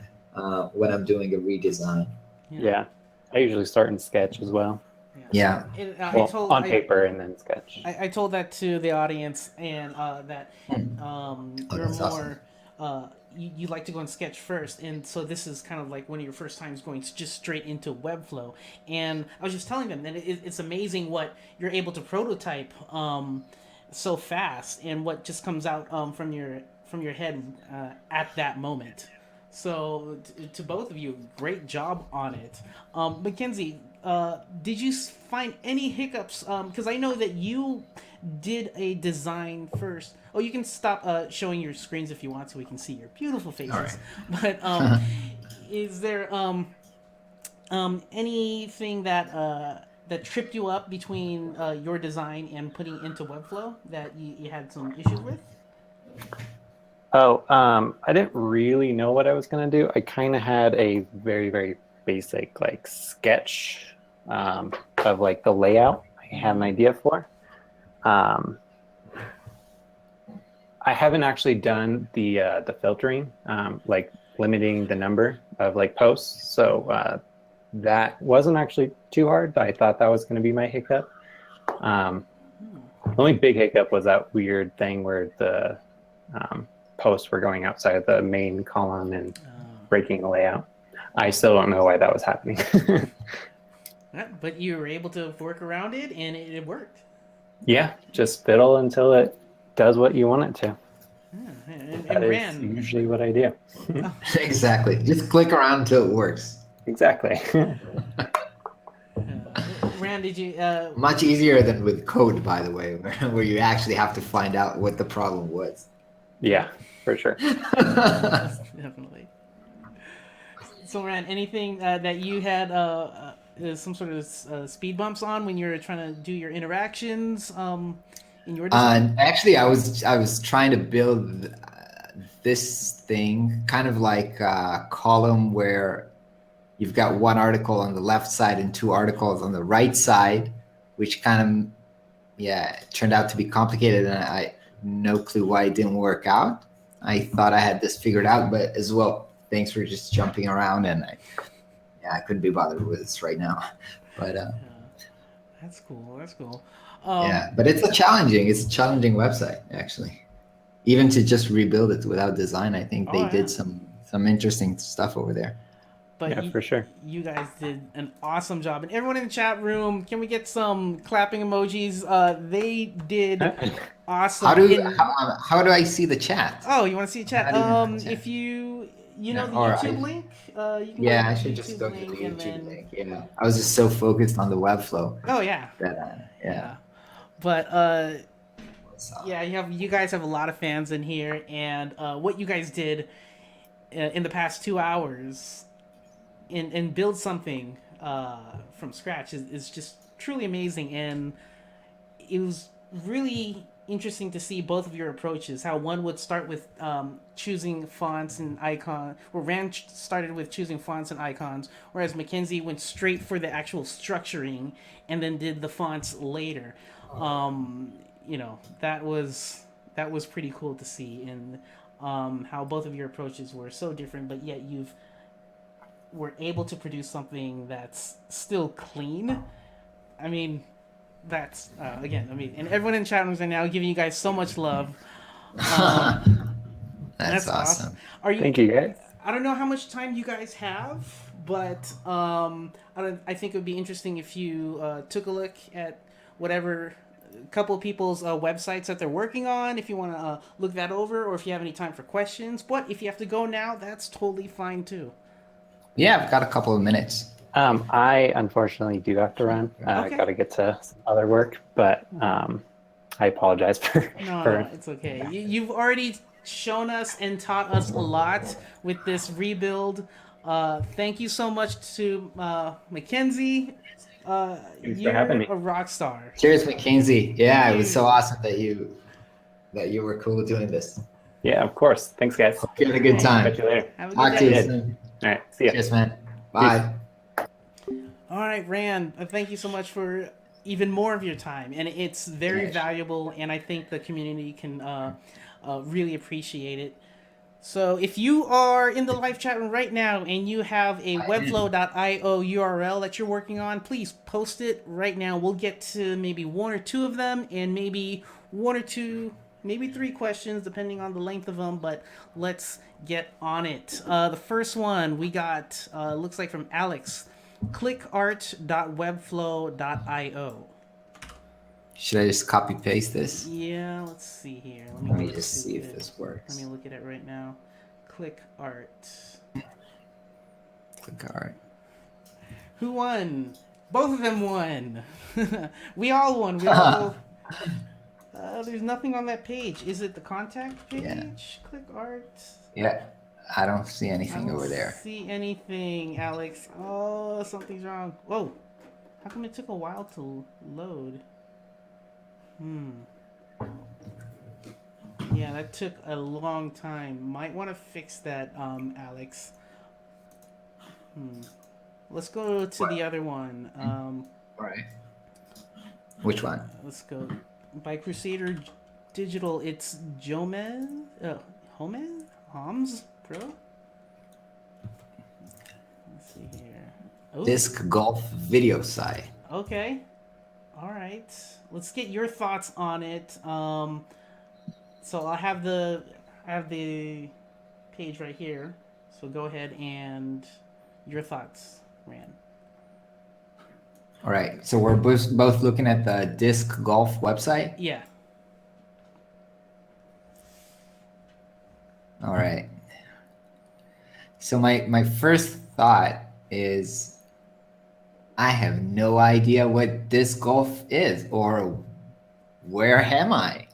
when I'm doing a redesign. Yeah. I usually start in Sketch as well. Yeah. On paper and then Sketch. I told that to the audience, and that you're more you like to go in Sketch first, and so this is kind of like one of your first times going just straight into Webflow. And I was just telling them that it's amazing what you're able to prototype so fast, and what just comes out from your head at that moment. So to both of you, great job on it. Mackenzie, did you find any hiccups? Because I know that you did a design first. Oh, you can stop showing your screens if you want, so we can see your beautiful faces. All right. But is there anything that tripped you up between your design and putting into Webflow that you had some issues with? Oh, I didn't really know what I was going to do. I kind of had a very, very basic like sketch of like the layout I had an idea for. I haven't actually done the filtering, like limiting the number of like posts. So that wasn't actually too hard. I thought that was going to be my hiccup. The only big hiccup was that weird thing where the posts were going outside the main column and breaking the layout. I still don't know why that was happening. But you were able to work around it, and it worked. Yeah, just fiddle until it does what you want it to. And is usually what I do. Exactly. Just click around until it works. Exactly. Rand, did you... Much easier than with code, by the way, where you actually have to find out what the problem was. Yeah, for sure. Definitely. So, Rand, anything that you had some sort of speed bumps on when you were trying to do your interactions in your design? Actually, I was trying to build this thing, kind of like a column where you've got one article on the left side and two articles on the right side, which kind of, turned out to be complicated, and I no clue why it didn't work out. I thought I had this figured out, but as well, thanks for just jumping around, and I couldn't be bothered with this right now. But that's cool. But it's a challenging website, actually. Even to just rebuild it without design, I think they did some some interesting stuff over there. But Yeah, for sure. You guys did an awesome job, and everyone in the chat room, can we get some clapping emojis? They did awesome. How do I see the chat? Oh, you want to see the chat? How do you know the chat? If you know No, the or YouTube I- link, you can Yeah, go I to should the just go to the link YouTube and then. link. Yeah, I was just so focused on the Webflow Oh yeah, that yeah. But So, yeah, you guys have a lot of fans in here, and what you guys did in the past 2 hours and build something from scratch is just truly amazing, and it was really interesting to see both of your approaches. How one would start with choosing fonts and icon, or Rand started with choosing fonts and icons, whereas Mackenzie went straight for the actual structuring and then did the fonts later. That was pretty cool to see, and how both of your approaches were so different, but yet were able to produce something that's still clean. I mean, that's again. I mean, and everyone in chat rooms are now giving you guys so much love. that's awesome. Are you? Thank you, guys. I don't know how much time you guys have, but I think it would be interesting if you took a look at whatever couple of people's websites that they're working on, if you want to look that over, or if you have any time for questions. But if you have to go now, that's totally fine too. Yeah, I've got a couple of minutes. I unfortunately do have to run. I Okay. got to get to some other work, but I apologize for. No, it's okay. You've already shown us and taught us a lot with this rebuild. Thank you so much to Mackenzie. Thanks for You're having me. a rock star. Cheers, Mackenzie. Yeah, it was so awesome that you were cool doing this. Yeah, of course. Thanks, guys. Hope you had a good time. Catch you later. Have a good Talk to you day. soon. All right. See ya. Cheers, man. Bye. All right, Rand, thank you so much for even more of your time. And it's very Yes. valuable, and I think the community can really appreciate it. So if you are in the live chat room right now and you have a webflow.io URL that you're working on, please post it right now. We'll get to maybe one or two of them, and maybe one or two, maybe three questions, depending on the length of them, but let's get on it. The first one we got looks like from Alex. clickart.webflow.io. Should I just copy paste this? Yeah, let's see here. Let me just see if it. this works. Let me look at it right now. Click art. Click art. Who won? Both of them won. We all won. We all. There's nothing on that page. Is it the contact page? Yeah. Click art. Yeah, I don't see I anything don't over there. see anything, Alex. Oh, something's wrong. Whoa. How come it took a while to load? Yeah, that took a long time. Might want to fix that, Alex. Let's go to the other one. All right. Which one? Let's go. By Crusader Digital, it's Jomed? Homs Pro? Let's see here. Oh, Disc golf video site. okay. All right. Let's get your thoughts on it. So I have the page right here. So go ahead and your thoughts, Rand. All right. So we're both looking at the disc golf website. Yeah. All right. So my first thought is I have no idea what disc golf is or where am I?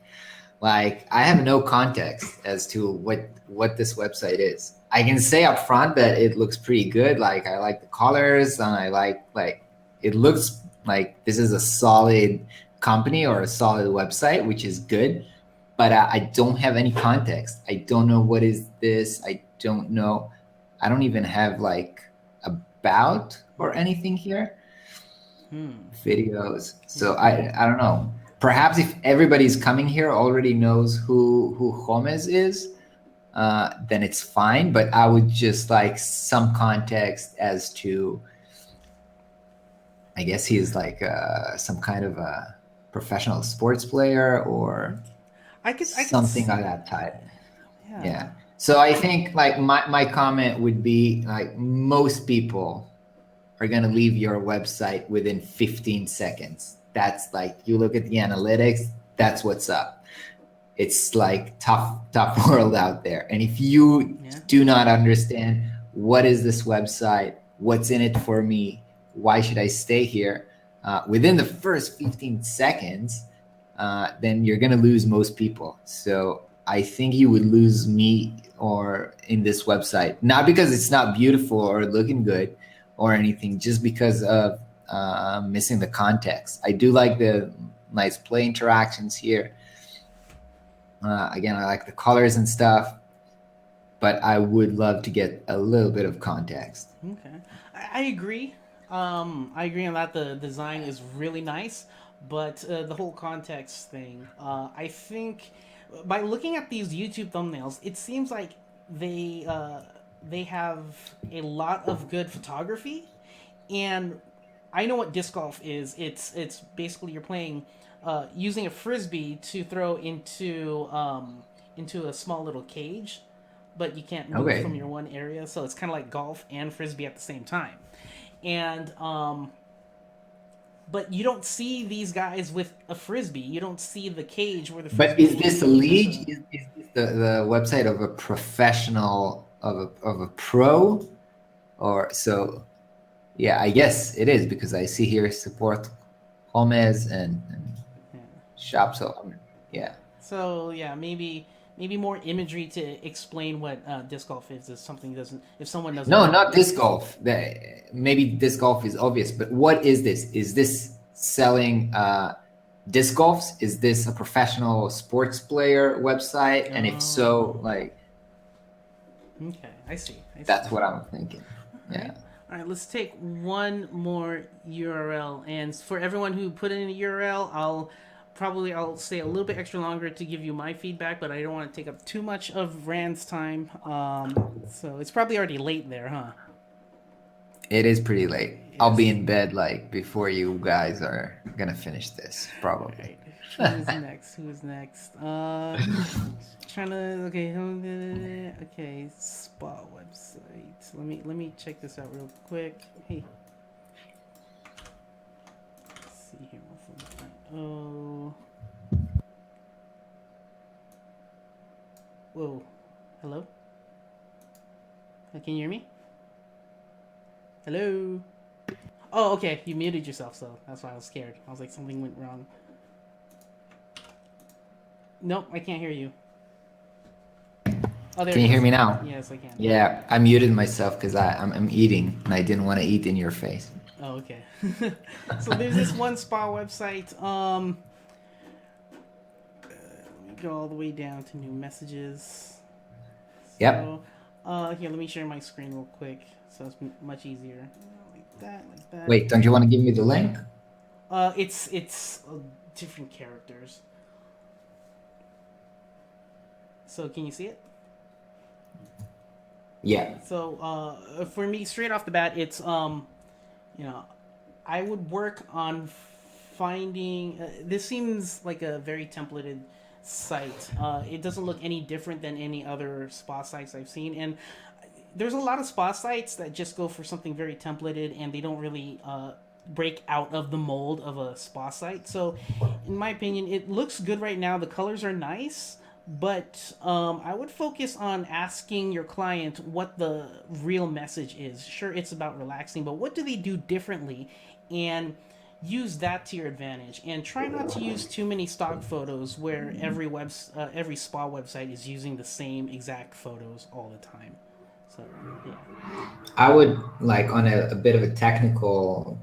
Like I have no context as to what this website is. I can say up front that it looks pretty good. Like I like the colors and I like it looks like this is a solid company or a solid website, which is good. But I don't have any context. I don't know what is this. I don't know. I don't even have like about or anything here. Videos. So I don't know. Perhaps if everybody's coming here already knows who Gomez is, then it's fine. But I would just like some context as to, I guess he is like some kind of a professional sports player or something of that type. Yeah. So I think like my comment would be like most people are going to leave your website within 15 seconds. That's like, you look at the analytics, that's what's up. It's like tough world out there. And if you do not understand what is this website, what's in it for me, why should I stay here, within the first 15 seconds, then you're going to lose most people. So I think you would lose me or in this website, not because it's not beautiful or looking good or anything, just because of missing the context. I do like the nice play interactions here. Again, I like the colors and stuff, but I would love to get a little bit of context. Okay, I agree. I agree on that. The design is really nice, but the whole context thing, I think, by looking at these YouTube thumbnails, it seems like they have a lot of good photography, and I know what disc golf is. It's basically you're playing, using a frisbee to throw into a small little cage, but you can't move from your one area. So it's kind of like golf and frisbee at the same time, and but you don't see these guys with a frisbee. You don't see the cage where the frisbee. But is this a league? Is this the website of a professional, of a pro, or so? Yeah, I guess it is, because I see here support Holmes and shop. So yeah. So yeah, maybe more imagery to explain what disc golf is something doesn't, if someone doesn't. No, not disc golf. Maybe disc golf is obvious, but what is this? Is this selling disc golfs? Is this a professional sports player website? And if so, like, okay, I see. That's what I'm thinking. Yeah. All right, let's take one more URL, and for everyone who put in a URL, I'll stay a little bit extra longer to give you my feedback, but I don't want to take up too much of Rand's time. So it's probably already late there, huh? It is pretty late. Yes. I'll be in bed like before you guys are gonna finish this, probably. Right. Who's next? Trying to okay, spa website. Let me check this out real quick. Hey. Let's see here. Oh. Whoa. Hello? Can you hear me? Hello? Oh, okay. You muted yourself, so that's why I was scared. I was like, something went wrong. Nope, I can't hear you. Oh, can you hear me now? Yes, I can. Yeah, I muted myself because I'm eating and I didn't want to eat in your face. Oh, okay. So there's this one spa website. Let me go all the way down to new messages. Yep. Here, let me share my screen real quick, so it's much easier. Like that. Wait, don't you want to give me the link? It's different characters. So can you see it? Yeah. So for me, straight off the bat, it's I would work on finding. This seems like a very templated site. It doesn't look any different than any other spa sites I've seen, and there's a lot of spa sites that just go for something very templated, and they don't really break out of the mold of a spa site. So, in my opinion, it looks good right now. The colors are nice. But I would focus on asking your client what the real message is. Sure, it's about relaxing, but what do they do differently? And use that to your advantage. And try not to use too many stock photos where every spa website is using the same exact photos all the time. So, yeah. I would, like, on a bit of a technical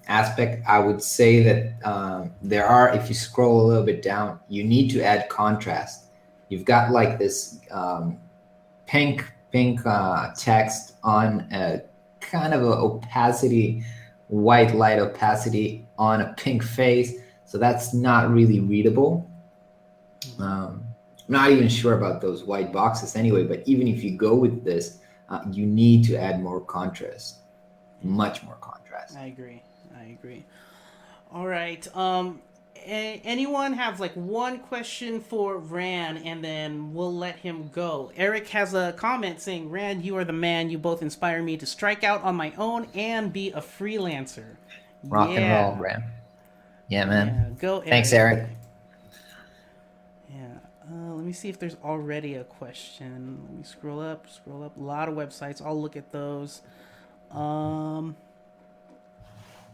aspect, I would say that there are, if you scroll a little bit down, you need to add contrast. You've got like this pink text on a kind of a opacity, white light opacity on a pink face. So that's not really readable. I'm not even sure about those white boxes anyway, but even if you go with this, you need to add more contrast, much more contrast. I agree. All right. anyone have like one question for Ran, and then we'll let him go. Eric has a comment saying, "Ran, you are the man. You both inspire me to strike out on my own and be a freelancer." Rock and roll, Yeah, Ram. Yeah, yeah. man. Go, Eric. Thanks, Eric. Yeah. Let me see if there's already a question. Let me scroll up. A lot of websites. I'll look at those.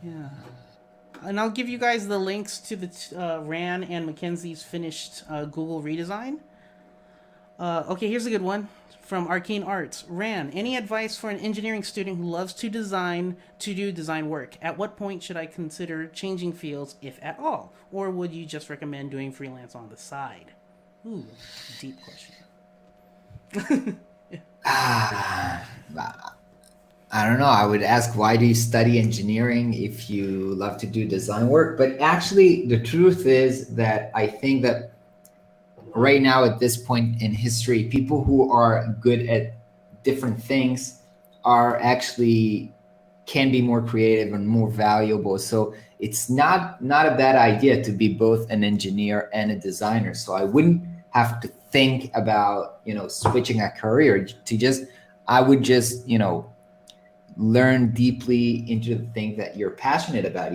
Yeah. And I'll give you guys the links to the Ran and Mackenzie's finished Google redesign. Okay, here's a good one from Arcane Arts. Ran, any advice for an engineering student who loves to do design work? At what point should I consider changing fields, if at all? Or would you just recommend doing freelance on the side? Ooh, deep question. I don't know. I would ask, why do you study engineering if you love to do design work? But actually, the truth is that I think that right now, at this point in history, people who are good at different things are actually can be more creative and more valuable. So it's not a bad idea to be both an engineer and a designer. So I wouldn't have to think about, switching a career to just, I would just, learn deeply into the thing that you're passionate about.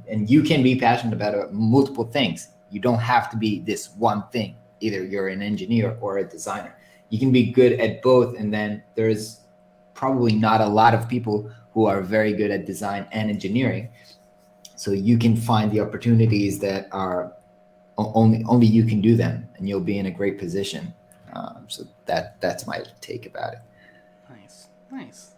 And you can be passionate about multiple things. You don't have to be this one thing. Either you're an engineer or a designer. You can be good at both. And then there's probably not a lot of people who are very good at design and engineering. So you can find the opportunities that are only you can do them, and you'll be in a great position. So that's my take about it. Nice.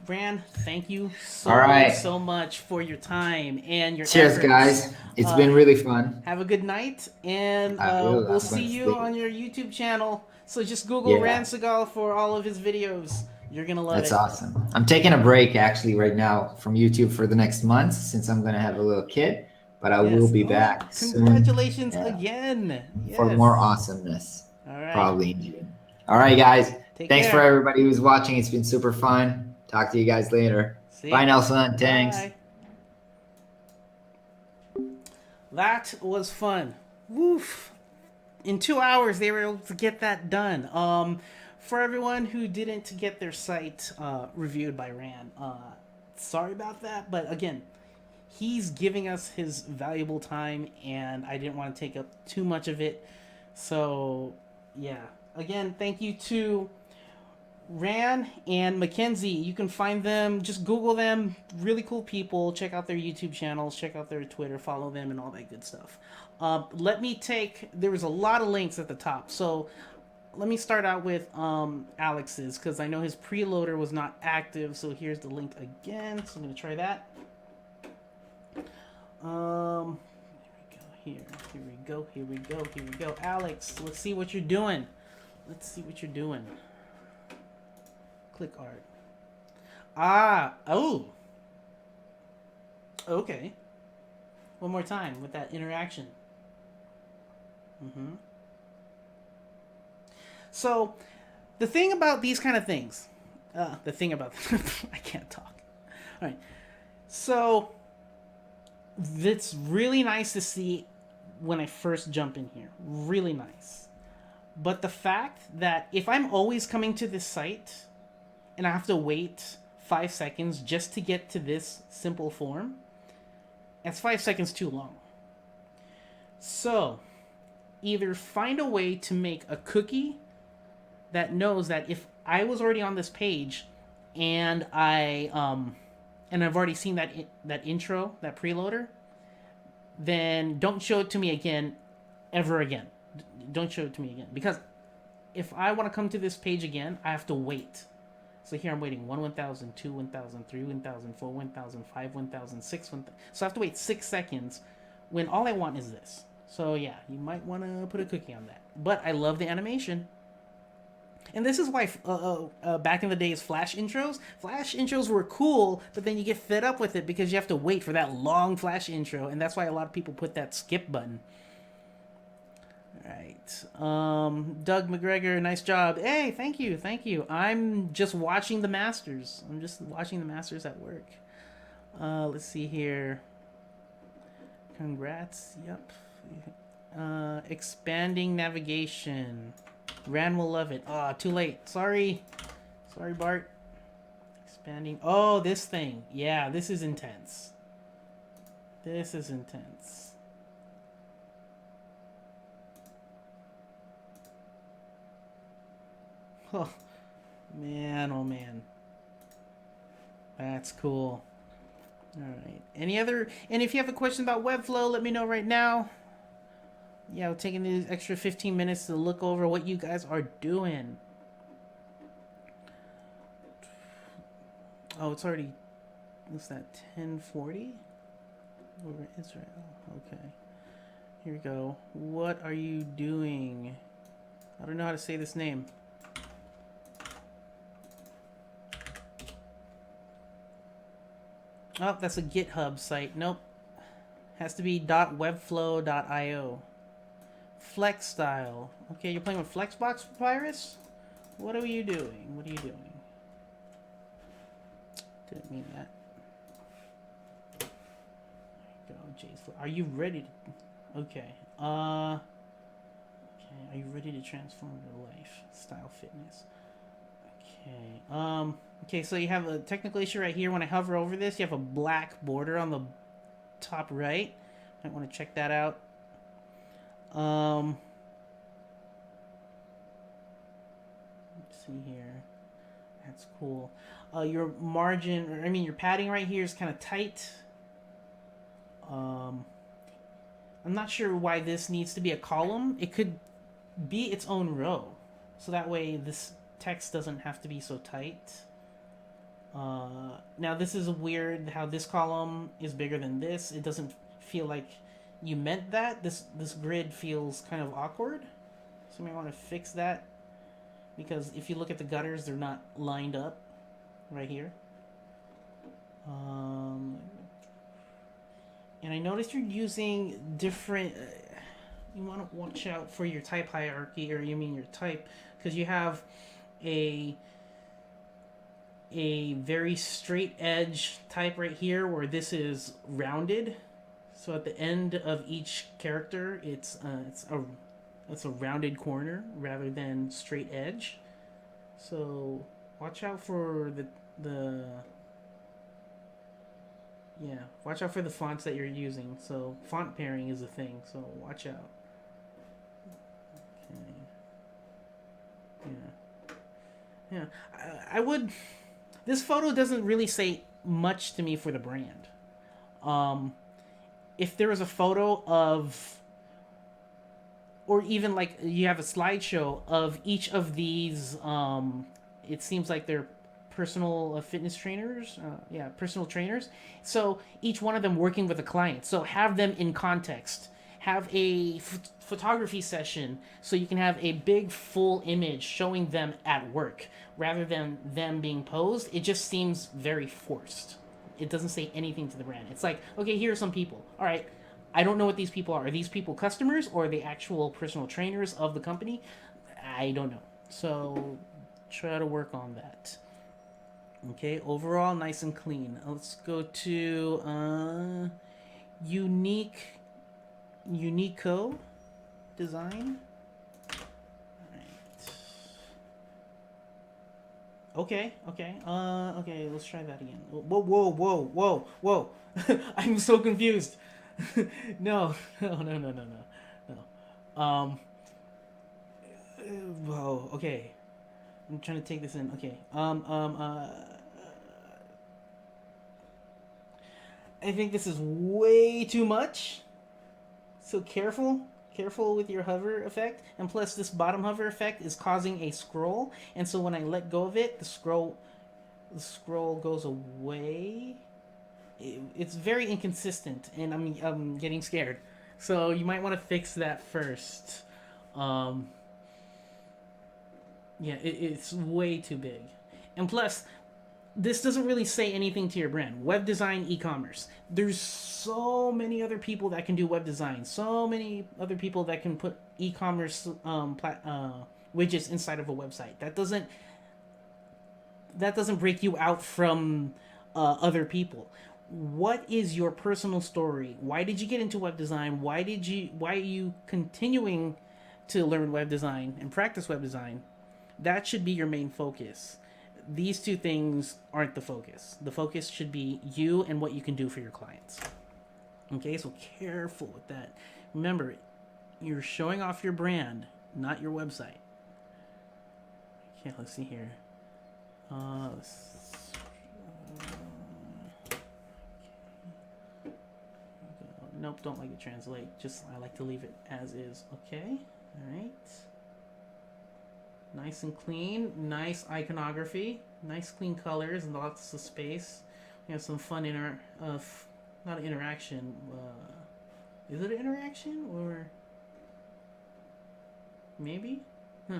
Ran, thank you so much for your time and your Cheers, efforts. guys. It's been really fun. Have a good night, and we'll see you on your YouTube channel. So just Google Ran Segall for all of his videos. You're going to love it. That's awesome. I'm taking a break, actually, right now from YouTube for the next month, since I'm going to have a little kid. But I will be back soon. Congratulations again. For more awesomeness. All right. Probably in June. All right, guys. Thanks for everybody who's watching. It's been super fun. Talk to you guys later. Bye, Nelson. Thanks. Bye. That was fun. Woof. In 2 hours, they were able to get that done. For everyone who didn't get their site reviewed by Ran, sorry about that. But again, he's giving us his valuable time, and I didn't want to take up too much of it. So, yeah. Again, thank you to Ran and Mackenzie. You can find them, just Google them. Really cool people. Check out their YouTube channels, check out their Twitter, follow them, and all that good stuff. There was a lot of links at the top. So let me start out with Alex's, because I know his preloader was not active. So here's the link again. So I'm going to try that. Here we go. Alex, let's see what you're doing. Click art. Okay. One more time with that interaction. So, the thing about these kind of things, I can't talk. All right. So, it's really nice to see when I first jump in here. Really nice. But the fact that if I'm always coming to this site and I have to wait 5 seconds just to get to this simple form, that's 5 seconds too long. So, either find a way to make a cookie that knows that if I was already on this page and I've already seen that intro, that preloader, then don't show it to me again, ever again. Don't show it to me again, because if I want to come to this page again, I have to wait. So here I'm waiting 1, 1000, 2, 1000, 3, 1000, 4, 1000, 5, 1000, 6, 1000. So I have to wait 6 seconds when all I want is this. So yeah, you might want to put a cookie on that. But I love the animation. And this is why back in the days, Flash intros were cool, but then you get fed up with it because you have to wait for that long Flash intro, and that's why a lot of people put that skip button. All right. Doug McGregor, nice job. Hey, thank you. I'm just watching the Masters. at work. Let's see here. Congrats. Yep. Expanding navigation. Ran will love it. Ah, too late. Sorry. Sorry, Bart. Expanding. Oh, this thing. Yeah, this is intense. This is intense. Oh, man, oh man. That's cool. Alright. Any other... And if you have a question about Webflow, let me know right now. Yeah, we're taking these extra 15 minutes to look over what you guys are doing. Oh, it's already... What's that? 10:40? Over Israel. Okay. Here we go. What are you doing? I don't know how to say this name. Oh, that's a GitHub site. Nope. Has to be .webflow.io. Flex style. Okay, you're playing with Flexbox Virus? What are you doing? What are you doing? Didn't mean that. There you go, Jace. Are you ready to... Okay. Okay, are you ready to transform your life? Style fitness. Okay. Okay, so you have a technical issue right here. When I hover over this, you have a black border on the top right. Might want to check that out. Let's see here. That's cool. Your margin, or I mean, your padding right here is kind of tight. I'm not sure why this needs to be a column. It could be its own row, so that way this text doesn't have to be so tight. Now this is weird how this column is bigger than this. It doesn't feel like you meant that. This grid feels kind of awkward. So you might want to fix that, because if you look at the gutters, they're not lined up right here. And I noticed you're using different... you want to watch out for your type hierarchy, or you mean your type, because you have a very straight edge type right here where this is rounded. So at the end of each character, it's a rounded corner rather than straight edge. So watch out for watch out for the fonts that you're using. So font pairing is a thing, so watch out. Okay. Yeah. I would... This photo doesn't really say much to me for the brand. If there was a photo of... Or even like you have a slideshow of each of these... it seems like they're personal fitness trainers. Personal trainers. So each one of them working with a client. So have them in context. Have a photography session so you can have a big full image showing them at work rather than them being posed. It just seems very forced. It doesn't say anything to the brand. It's like, okay, here are some people. All right, I don't know what these people are. Are these people customers or are they actual personal trainers of the company? I don't know. So try to work on that. Okay, overall nice and clean. Let's go to Unico design. Alright. Okay. Okay, let's try that again. Whoa. I'm so confused. No. Whoa, okay. I'm trying to take this in. Okay. I think this is way too much. So careful with your hover effect. And plus this bottom hover effect is causing a scroll. And so when I let go of it, the scroll goes away. It's very inconsistent and I'm getting scared. So you might want to fix that first. It's way too big. And plus, this doesn't really say anything to your brand. Web design, e-commerce. There's so many other people that can do web design. So many other people that can put e-commerce widgets inside of a website. That doesn't break you out from other people. what is your personal story? Why did you get into web design? Why are you continuing to learn web design and practice web design? That should be your main focus. These two things aren't the focus. The focus should be you and what you can do for your clients. Okay, so careful with that. Remember, you're showing off your brand, not your website. Okay, let's see here. Nope, don't like to translate. Just I like to leave it as is. Okay, all right. Nice and clean. Nice iconography. Nice clean colors and lots of space. We have some fun not interaction. Is it an interaction or maybe? Huh.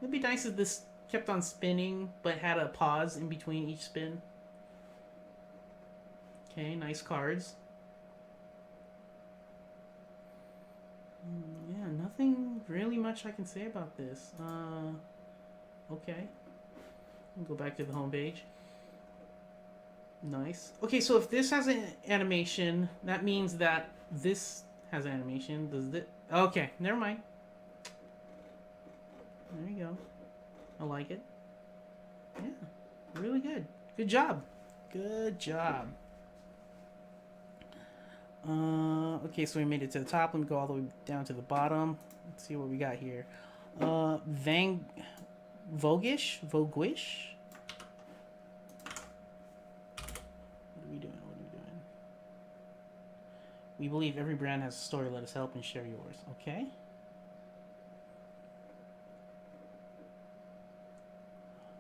It'd be nice if this kept on spinning but had a pause in between each spin. Okay, nice cards. Yeah, nothing really much I can say about this. Okay. Go back to the home page. Nice. Okay, so if this has an animation, that means that this has an animation. Does this? Okay, never mind. There you go. I like it. Yeah, really good. Good job. Good job. Okay, so we made it to the top. Let me go all the way down to the bottom. Let's see what we got here. Vogish? What are we doing? We believe every brand has a story. Let us help and share yours. Okay.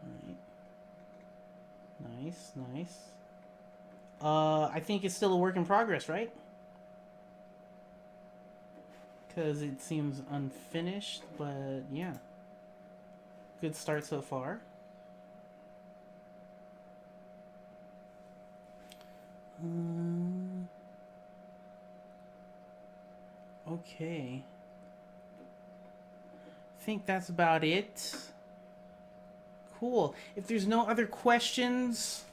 Alright. Nice. I think it's still a work in progress, right? Because it seems unfinished, but yeah. Good start so far. Okay. I think that's about it. Cool. If there's no other questions,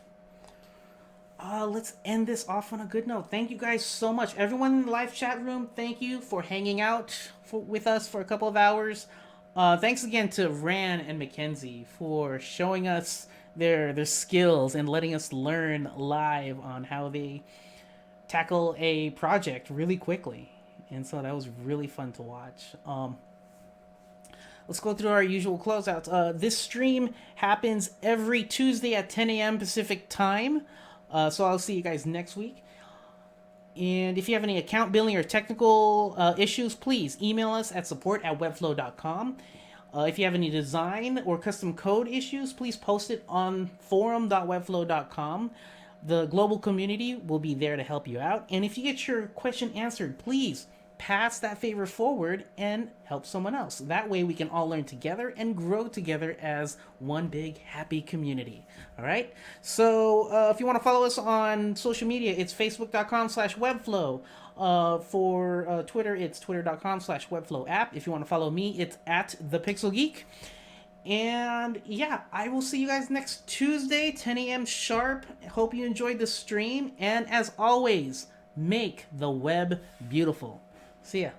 let's end this off on a good note. Thank you guys so much. Everyone in the live chat room, thank you for hanging out with us for a couple of hours. Thanks again to Ran and Mackenzie for showing us their skills and letting us learn live on how they tackle a project really quickly. And so that was really fun to watch. Let's go through our usual closeouts. This stream happens every Tuesday at 10 a.m. Pacific time. So I'll see you guys next week. And if you have any account billing or technical issues, please email us at support@webflow.com. If you have any design or custom code issues, please post it on forum.webflow.com. The global community will be there to help you out. And if you get your question answered, please pass that favor forward and help someone else. That way we can all learn together and grow together as one big happy community. All right. So if you want to follow us on social media, it's facebook.com/webflow. For Twitter, it's twitter.com/webflowapp. If you want to follow me, it's @thepixelgeek. And yeah, I will see you guys next Tuesday, 10 a.m. sharp. Hope you enjoyed the stream. And as always, make the web beautiful. See ya.